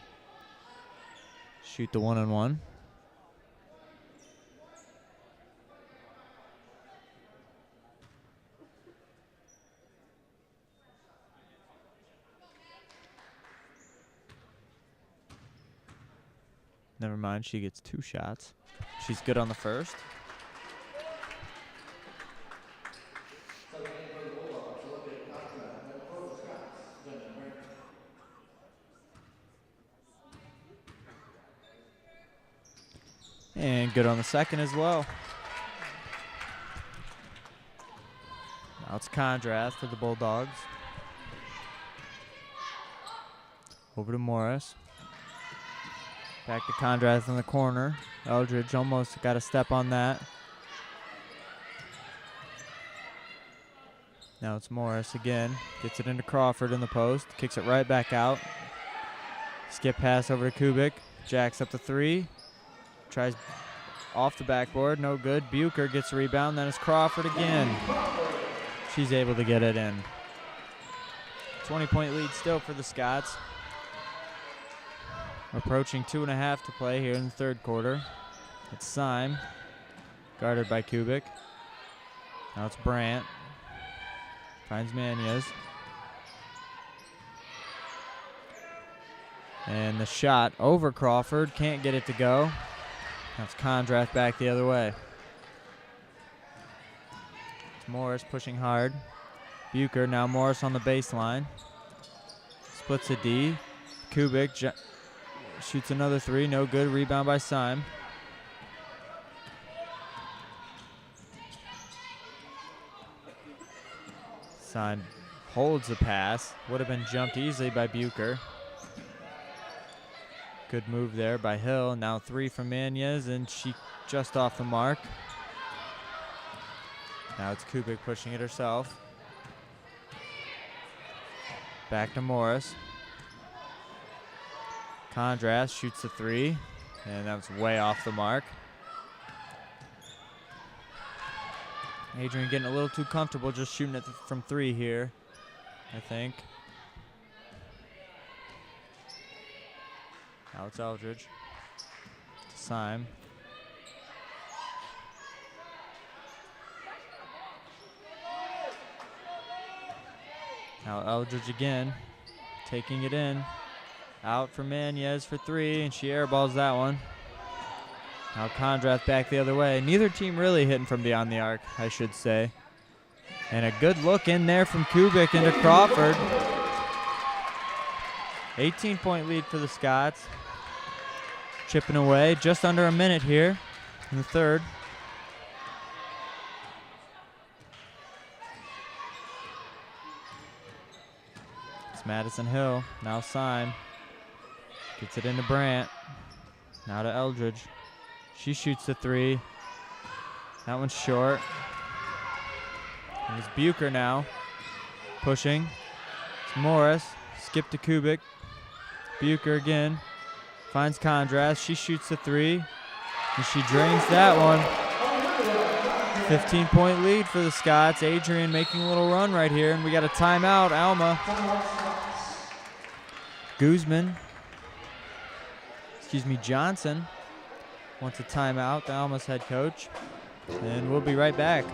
Shoot the one-on-one. Never mind, she gets 2 shots. She's good on the first. And good on the second as well. Now it's Condrath for the Bulldogs. Over to Morris. Back to Condrath in the corner. Eldridge almost got a step on that. Now it's Morris again. Gets it into Crawford in the post. Kicks it right back out. Skip pass over to Kubik. Jacks up the 3. Tries off the backboard. No good. Bucher gets a rebound. Then it's Crawford again. She's able to get it in. 20-point lead still for the Scots. Approaching 2.5 to play here in the third quarter. It's Syme, guarded by Kubik. Now it's Brandt. Finds Manez. And the shot over Crawford. Can't get it to go. That's Kondrath back the other way. It's Morris pushing hard. Bucher, now Morris on the baseline. Splits a D. Kubik shoots another three. No good. Rebound by Syme. Syme holds the pass. Would have been jumped easily by Bucher. Good move there by Hill. Now three from Manez, and she just off the mark. Now it's Kubik pushing it herself. Back to Morris. Kondrath shoots the three, and that was way off the mark. Adrian getting a little too comfortable just shooting it from three here, I think. Now it's Eldridge. To Syme. Now Eldridge again, taking it in. Out for Manez for three, and she airballs that one. Now Kondrath back the other way. Neither team really hitting from beyond the arc, I should say. And a good look in there from Kubik into Crawford. 18-point lead for the Scots. Chipping away, just under a minute here in the third. It's Madison Hill, now Syme. Gets it into Brandt. Now to Eldridge. She shoots the three. That one's short. There's Bucher now. Pushing. It's Morris. Skip to Kubik. Bucher again. Finds Kondrath. She shoots the three. And she drains that one. 15-point lead for the Scots. Adrian making a little run right here. And we got a timeout. Alma. Johnson wants a timeout, the Alma's head coach. And we'll be right back.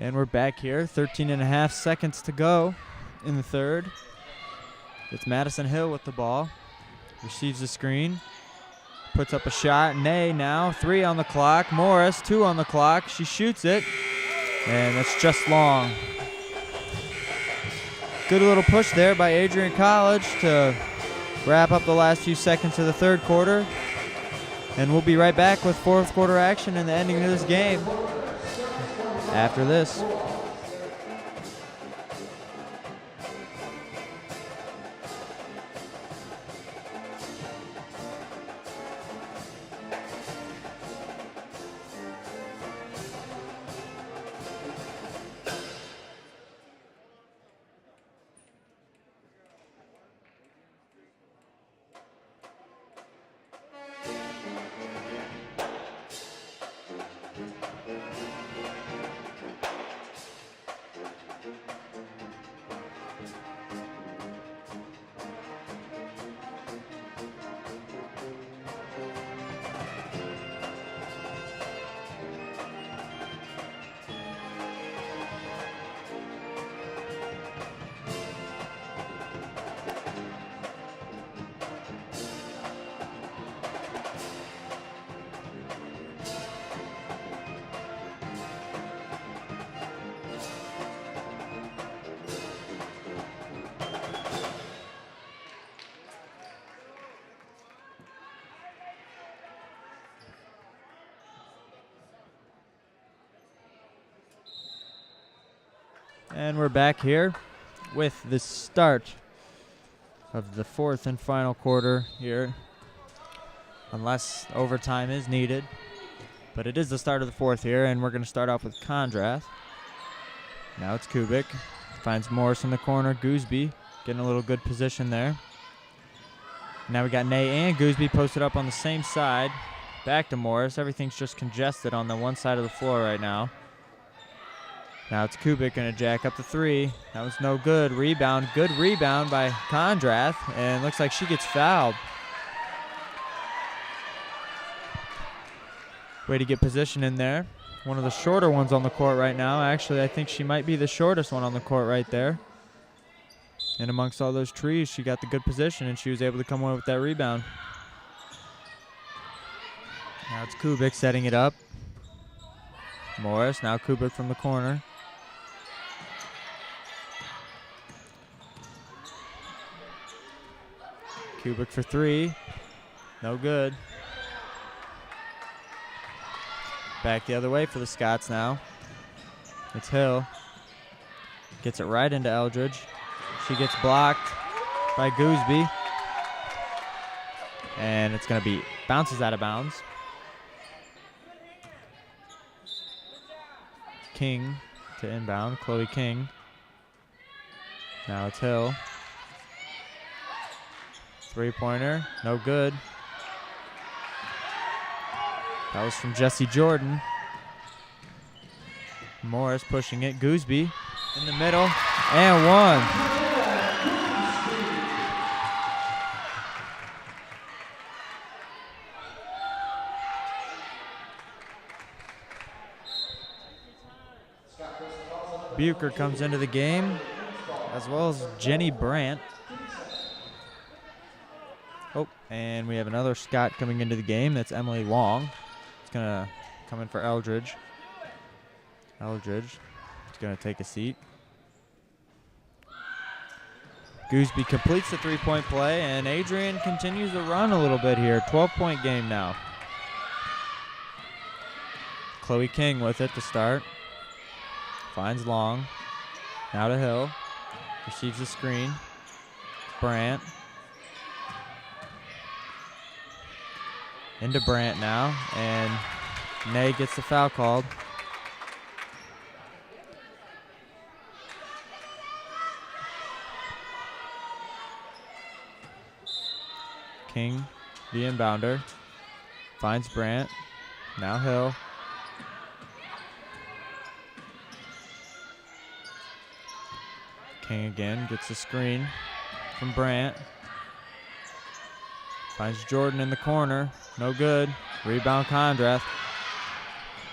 And we're back here, 13.5 seconds to go in the third. It's Madison Hill with the ball. Receives the screen. Puts up a shot. Nay now. 3 on the clock. Morris, 2 on the clock. She shoots it. And that's just long. Good little push there by Adrian College to wrap up the last few seconds of the third quarter. And we'll be right back with fourth quarter action and the ending of this game after this. And we're back here. with the start of the fourth and final quarter here, unless overtime is needed. But it is the start of the fourth here, and we're going to start off with Kondrath. Now it's Kubik. Finds Morris in the corner. Gooseby getting a little good position there. Now we got Nay and Gooseby posted up on the same side. Back to Morris. Everything's just congested on the one side of the floor right now. Now it's Kubik going to jack up the three. That was no good. Rebound. Good rebound by Kondrath. And looks like she gets fouled. Way to get position in there. One of the shorter ones on the court right now. Actually, I think she might be the shortest one on the court right there. And amongst all those trees, she got the good position, and she was able to come away with that rebound. Now it's Kubik setting it up. Morris, now Kubik from the corner. Kubik for three. No good. Back the other way for the Scots now. It's Hill. Gets it right into Eldridge. She gets blocked by Gooseby. And it's going to be, bounces out of bounds. King to inbound, Chloe King. Now it's Hill. Three-pointer, no good. That was from Jesse Jordan. Morris pushing it. Gooseby in the middle. And one. Bucher comes into the game, as well as Jenny Brandt. Oh, and we have another Scott coming into the game. That's Emily Long. Going to come in for Eldridge. Eldridge is going to take a seat. Gooseby completes the three-point play, and Adrian continues to run a little bit here. 12-point game now. Chloe King with it to start. Finds Long. Now to Hill. Receives the screen. Brandt. Into Brandt now, and Nay gets the foul called. King, the inbounder, finds Brandt. Now Hill. King again gets the screen from Brandt. Finds Jordan in the corner. No good. Rebound Kondrath.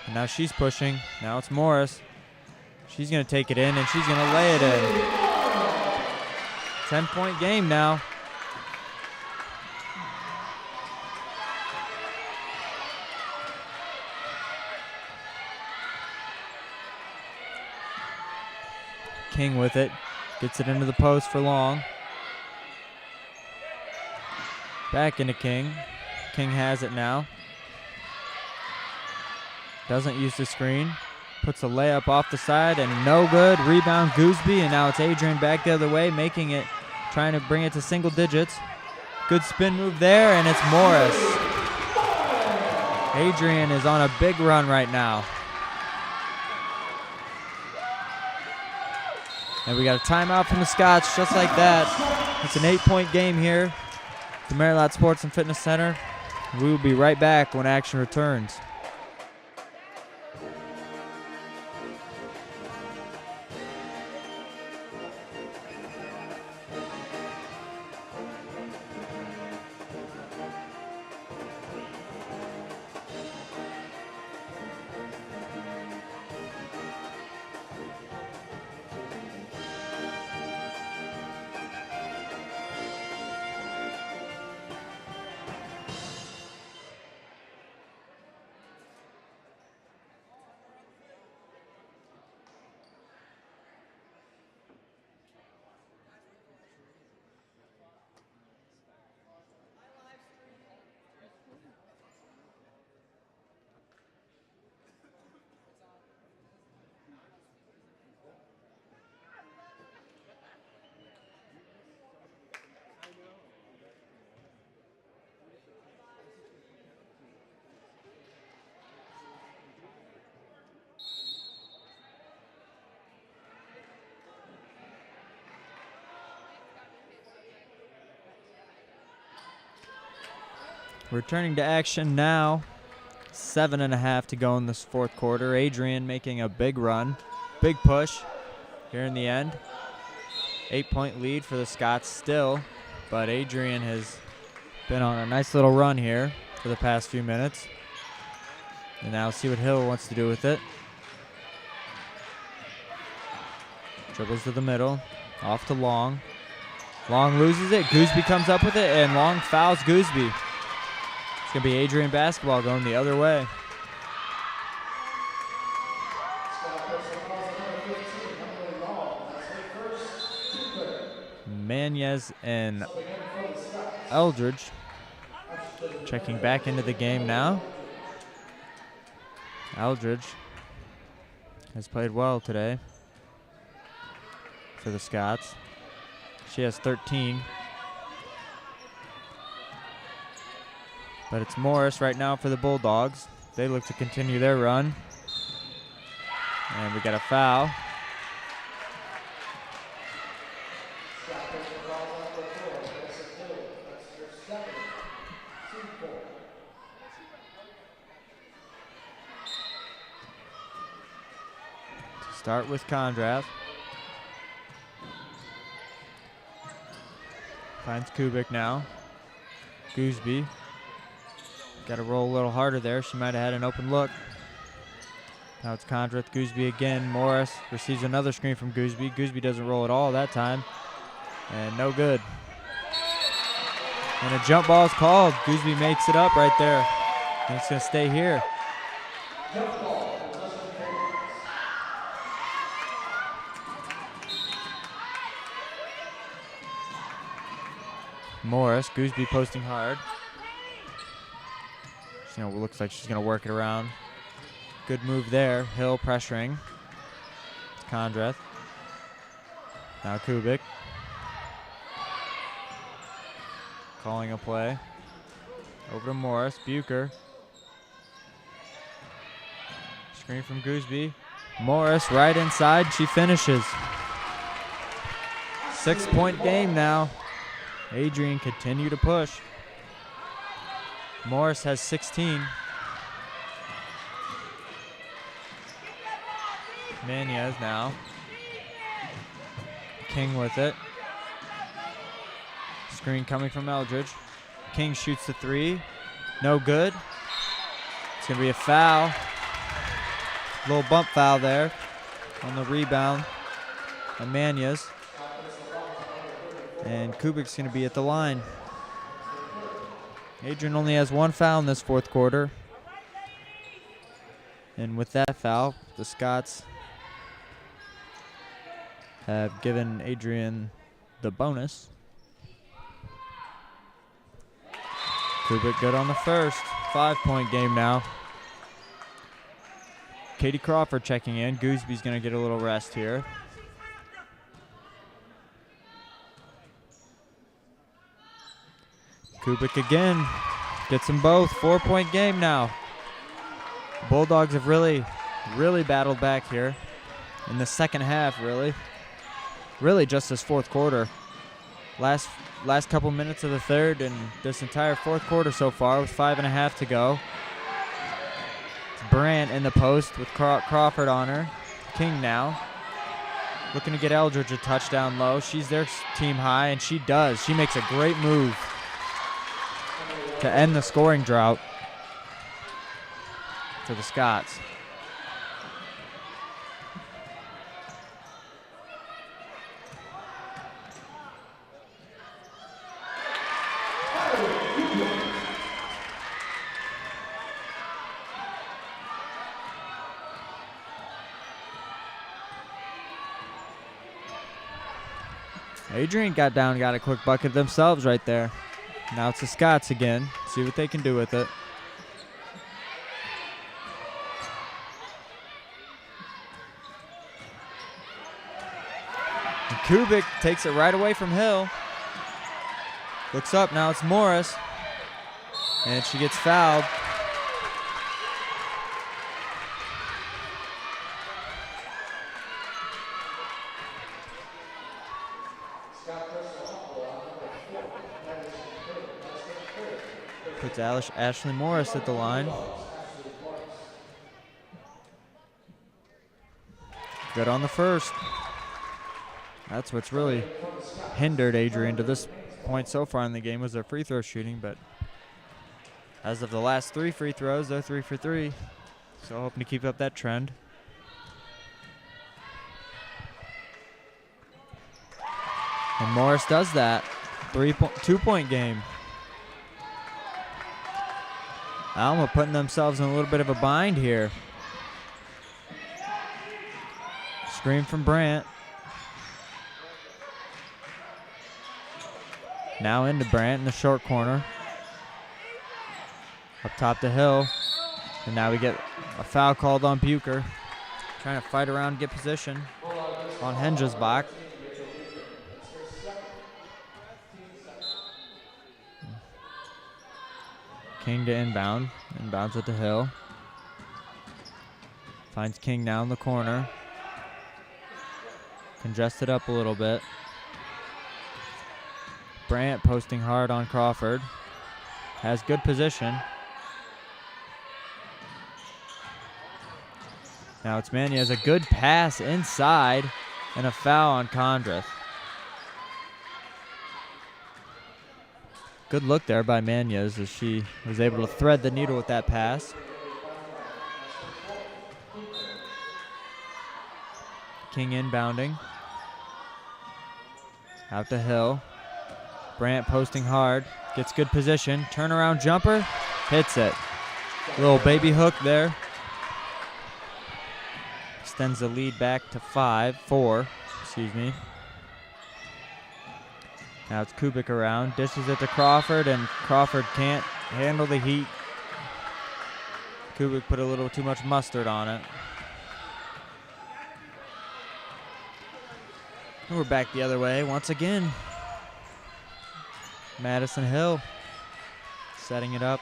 And now she's pushing. Now it's Morris. She's going to take it in, and she's going to lay it in. 10-point game now. King with it. Gets it into the post for Long. Back into King. King has it now. Doesn't use the screen. Puts a layup off the side and no good. Rebound Gooseby, and now it's Adrian back the other way, making it, trying to bring it to single digits. Good spin move there, and it's Morris. Adrian is on a big run right now. And we got a timeout from the Scots just like that. It's an 8-point game here. The Merrilat Sports and Fitness Center. We will be right back when action returns. Returning to action now. 7.5 to go in this fourth quarter. Adrian making a big run. Big push here in the end. 8-point lead for the Scots still, but Adrian has been on a nice little run here for the past few minutes. And now see what Hill wants to do with it. Dribbles to the middle, off to Long. Long loses it, Gooseby comes up with it, and Long fouls Gooseby. It's gonna be Adrian basketball going the other way. Manez and Eldridge checking back into the game now. Eldridge has played well today for the Scots. She has 13. But it's Morris right now for the Bulldogs. They look to continue their run. And we got a foul. Start with Kondrath. Finds Kubik now. Gooseby. Got to roll a little harder there. She might have had an open look. Now it's Kondrath, Gooseby again. Morris receives another screen from Gooseby. Gooseby doesn't roll at all that time. And no good. And a jump ball is called. Gooseby makes it up right there. And it's going to stay here. Morris, Gooseby posting hard. Looks like she's going to work it around. Good move there. Hill pressuring. It's Kondrath. Now Kubik. Calling a play. Over to Morris. Bucher. Screen from Gooseby. Morris right inside. She finishes. 6-point game now. Adrian continue to push. Morris has 16. Manez now. King with it. Screen coming from Eldridge. King shoots the three. No good. It's going to be a foul. Little bump foul there on the rebound on Manez. And Kubik's going to be at the line. Adrian only has one foul in this fourth quarter. And with that foul, the Scots have given Adrian the bonus. Kubik good on the first. 5-point game now. Katie Crawford checking in. Gooseby's going to get a little rest here. Kubik again, gets them both. 4-point game now. The Bulldogs have really battled back here in the second half, really just this fourth quarter. Last couple minutes of the third and this entire fourth quarter so far with 5.5 to go. It's Brandt in the post with Crawford on her. King now. Looking to get Eldridge a touchdown low. She's their team high, and she does. She makes a great move to end the scoring drought for the Scots. Adrian got down, got a quick bucket themselves right there. Now it's the Scots again. See what they can do with it. And Kubik takes it right away from Hill. Looks up, now it's Morris. And she gets fouled. Puts Ashley Morris at the line. Good on the first. That's what's really hindered Adrian to this point so far in the game was their free throw shooting, but as of the last 3 free throws, they're 3 for 3. So hoping to keep up that trend. And Morris does that. 2-point game. Alma putting themselves in a little bit of a bind here. Screen from Brandt. Now into Brandt in the short corner. Up top to Hill. And now we get a foul called on Bucher. Trying to fight around and get position on Hengelsbach. King to inbound. Inbounds it to Hill. Finds King now in the corner. Congested up a little bit. Brandt posting hard on Crawford. Has good position. Now it's Manez. A good pass inside and a foul on Condreth. Good look there by Manez as she was able to thread the needle with that pass. King inbounding. Out to Hill. Brandt posting hard. Gets good position. Turnaround jumper. Hits it. Little baby hook there. Extends the lead back to 4. Excuse me. Now it's Kubik around. Dishes it to Crawford, and Crawford can't handle the heat. Kubik put a little too much mustard on it. And we're back the other way once again. Madison Hill setting it up.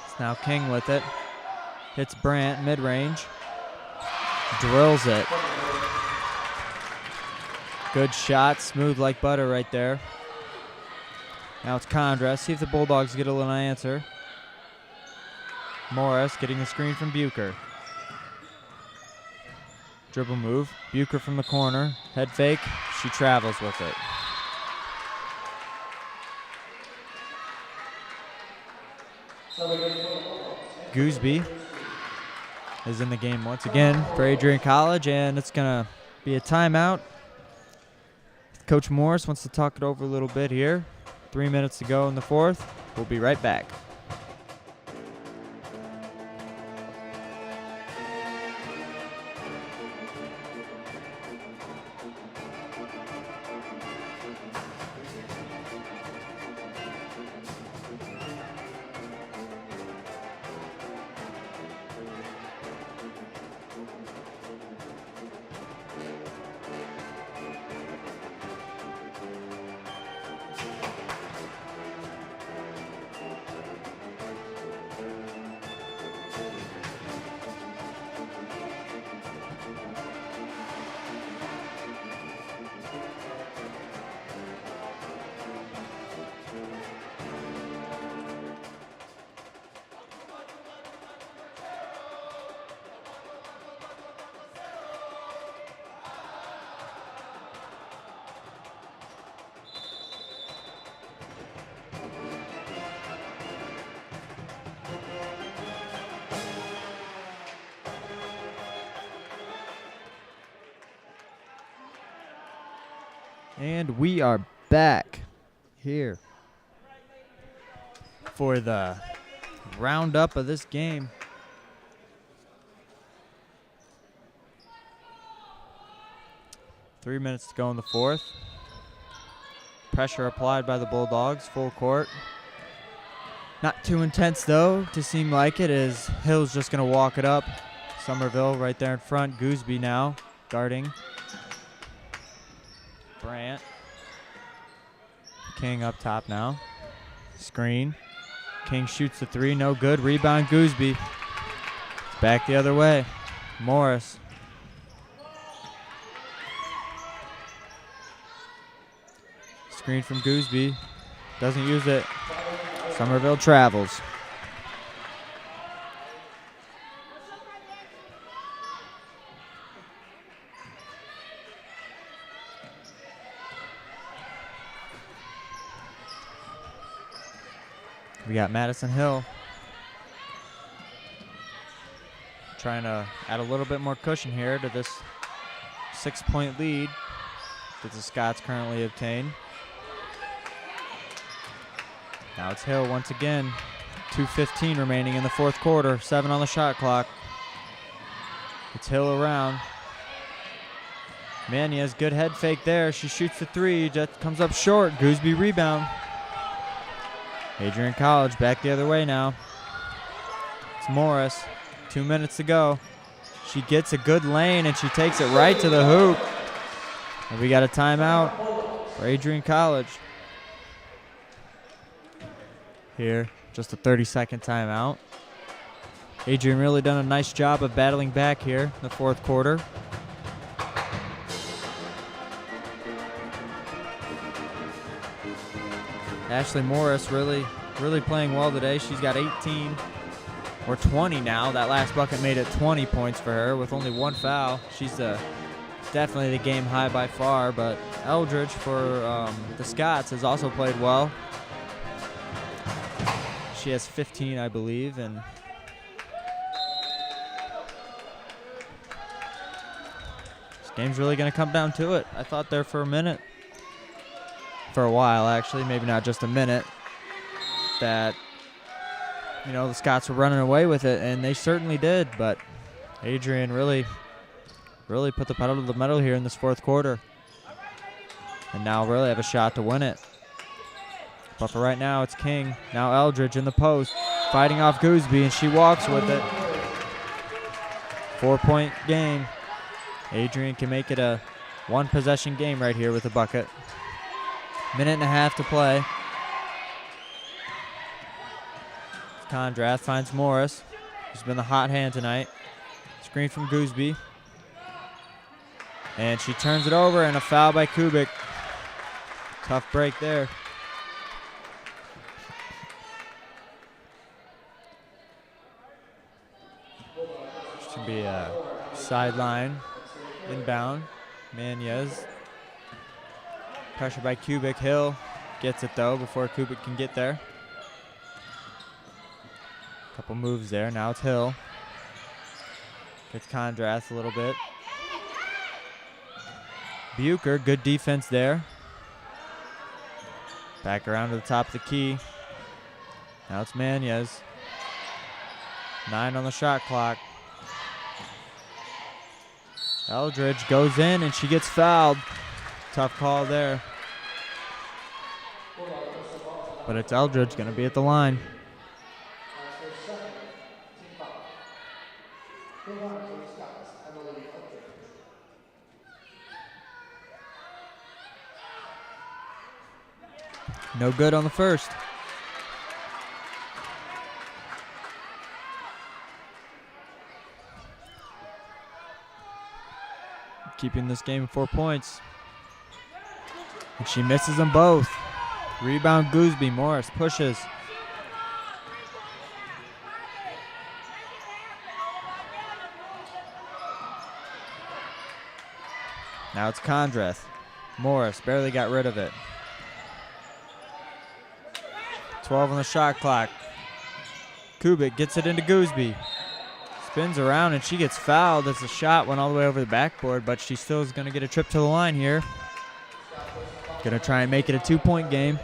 It's now King with it. Hits Brandt mid-range. Drills it. Good shot, smooth like butter right there. Now it's Condreth. See if the Bulldogs get a little answer. Morris getting the screen from Bucher. Dribble move. Bucher from the corner. Head fake. She travels with it. Gooseby is in the game once again for Adrian College, and it's going to be a timeout. Coach Morris wants to talk it over a little bit here. 3 minutes to go in the fourth. We'll be right back. And we are back here for the roundup of this game. Three minutes to go in the fourth. Pressure applied by the Bulldogs, full court. Not too intense though to seem like it, as Hill's just going to walk it up. Somerville right there in front. Gooseby now guarding. Brandt. King up top now. Screen. King shoots the three, no good. Rebound Gooseby. It's back the other way. Morris. Screen from Gooseby. Doesn't use it. Somerville travels. We got Madison Hill trying to add a little bit more cushion here to this 6-point lead that the Scots currently obtain. Now it's Hill once again. 2:15 remaining in the fourth quarter. 7 on the shot clock. It's Hill around. Mania's good head fake there. She shoots the three. That comes up short. Gooseby rebound. Adrian College back the other way now. It's Morris. 2 minutes to go. She gets a good lane and she takes it right to the hoop. And we got a timeout for Adrian College. Here, just a 30-second timeout. Adrian really done a nice job of battling back here in the fourth quarter. Ashley Morris really playing well today. She's got 18 or 20 now. That last bucket made it 20 points for her with only 1 foul. She's definitely the game high by far, but Eldridge for the Scots has also played well. She has 15, I believe, and this game's really going to come down to it. I thought there for a minute, for a while actually, maybe not just a minute, that the Scots were running away with it, and they certainly did, but Adrian really put the pedal to the metal here in this fourth quarter, and now really have a shot to win it. But for right now, it's King. Now Eldridge in the post, fighting off Gooseby, and she walks with it. 4-point game. Adrian can make it a 1-possession game right here with a bucket. 1.5 minutes to play. Condrath finds Morris, who's been the hot hand tonight. Screen from Gooseby. And she turns it over, and a foul by Kubik. Tough break there. Should be a sideline inbound. Manez. Pressure by Kubik. Hill gets it though before Kubik can get there. Couple moves there. Now it's Hill. Gets Condrath a little bit. Bucher, good defense there. Back around to the top of the key. Now it's Manez. 9 on the shot clock. Eldridge goes in and she gets fouled. Tough call there. But it's Eldridge going to be at the line. No good on the first. Keeping this game 4 points. And she misses them both. Rebound Gooseby. Morris pushes. Now it's Condrath. Morris barely got rid of it. 12 on the shot clock. Kubik gets it into Gooseby. Spins around and she gets fouled as the shot went all the way over the backboard, but she still is going to get a trip to the line here. Going to try and make it a 2-point game.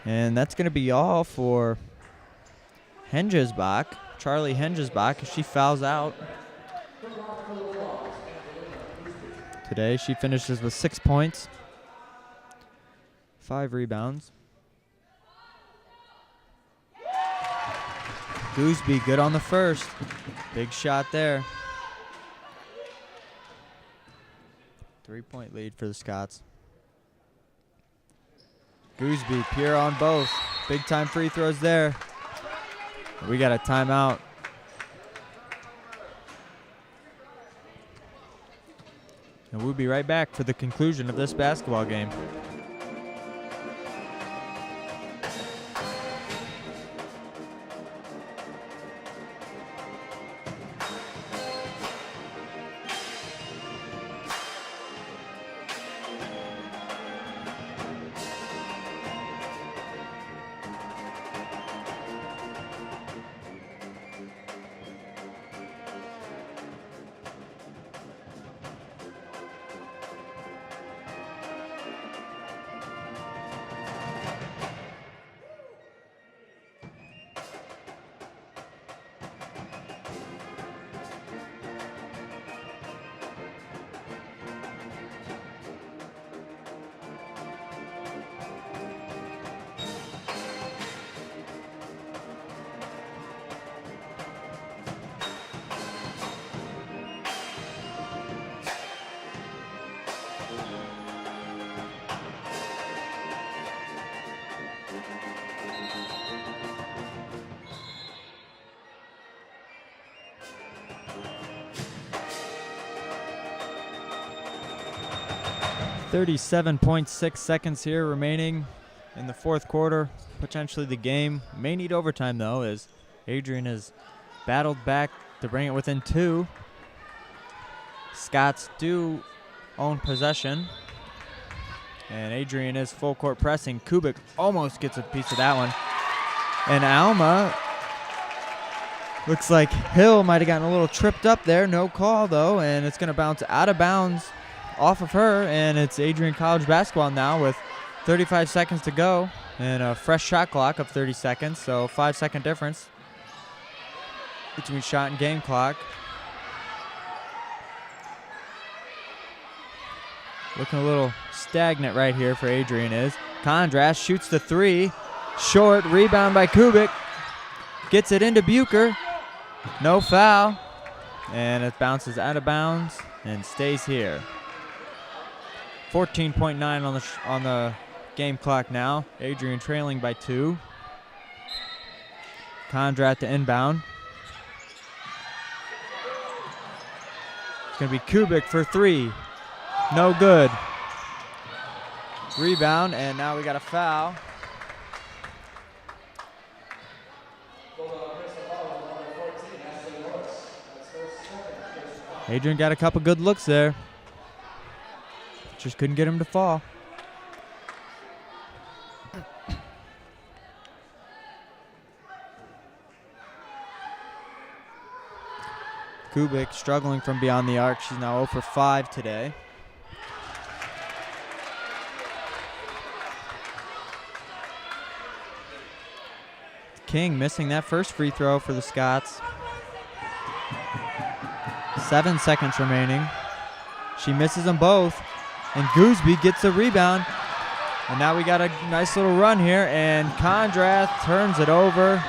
And that's going to be all for Hengesbach, Charlie Hengesbach, as she fouls out. Today she finishes with 6 points, 5 rebounds. Gooseby good on the first. Big shot there. 3-point lead for the Scots. Gooseby pure on both. Big time free throws there. We got a timeout. And we'll be right back for the conclusion of this basketball game. .6 seconds here remaining in the fourth quarter. Potentially the game may need overtime though, as Adrian has battled back to bring it within 2. Scots do own possession, and Adrian is full court pressing. Kubik almost gets a piece of that one, and Alma looks like Hill might have gotten a little tripped up there. No call though, and it's going to bounce out of bounds off of her, and it's Adrian College basketball now with 35 seconds to go and a fresh shot clock of 30 seconds, so 5-second difference between shot and game clock. Looking a little stagnant right here for Adrian is. Condras shoots the 3, short, rebound by Kubik, gets it into Bucher, no foul, and it bounces out of bounds and stays here. 14.9 on the game clock now. Adrian trailing by 2. Condrat to inbound. It's going to be Kubik for 3. No good. Rebound, and now we got a foul. Adrian got a couple good looks there. Just couldn't get him to fall. Kubik struggling from beyond the arc. She's now 0 for 5 today. King missing that first free throw for the Scots. 7 seconds remaining. She misses them both. And Gooseby gets the rebound. And now we got a nice little run here. And Kondrath turns it over.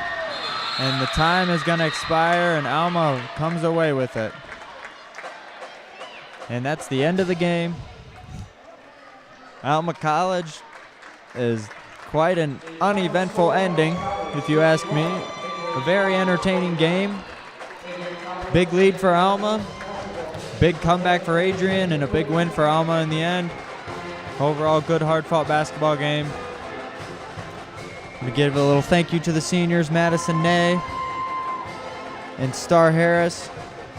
And the time is going to expire. And Alma comes away with it. And that's the end of the game. Alma College is quite an uneventful ending, if you ask me. A very entertaining game. Big lead for Alma. Big comeback for Adrian and a big win for Alma in the end. Overall, good, hard-fought basketball game. We give a little thank you to the seniors, Madison Ney and Star Harris,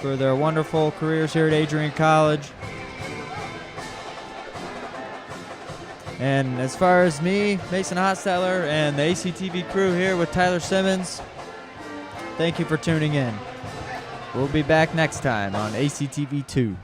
for their wonderful careers here at Adrian College. And as far as me, Mason Hostetler, and the ACTV crew here with Tyler Simmons, thank you for tuning in. We'll be back next time on ACTV 2.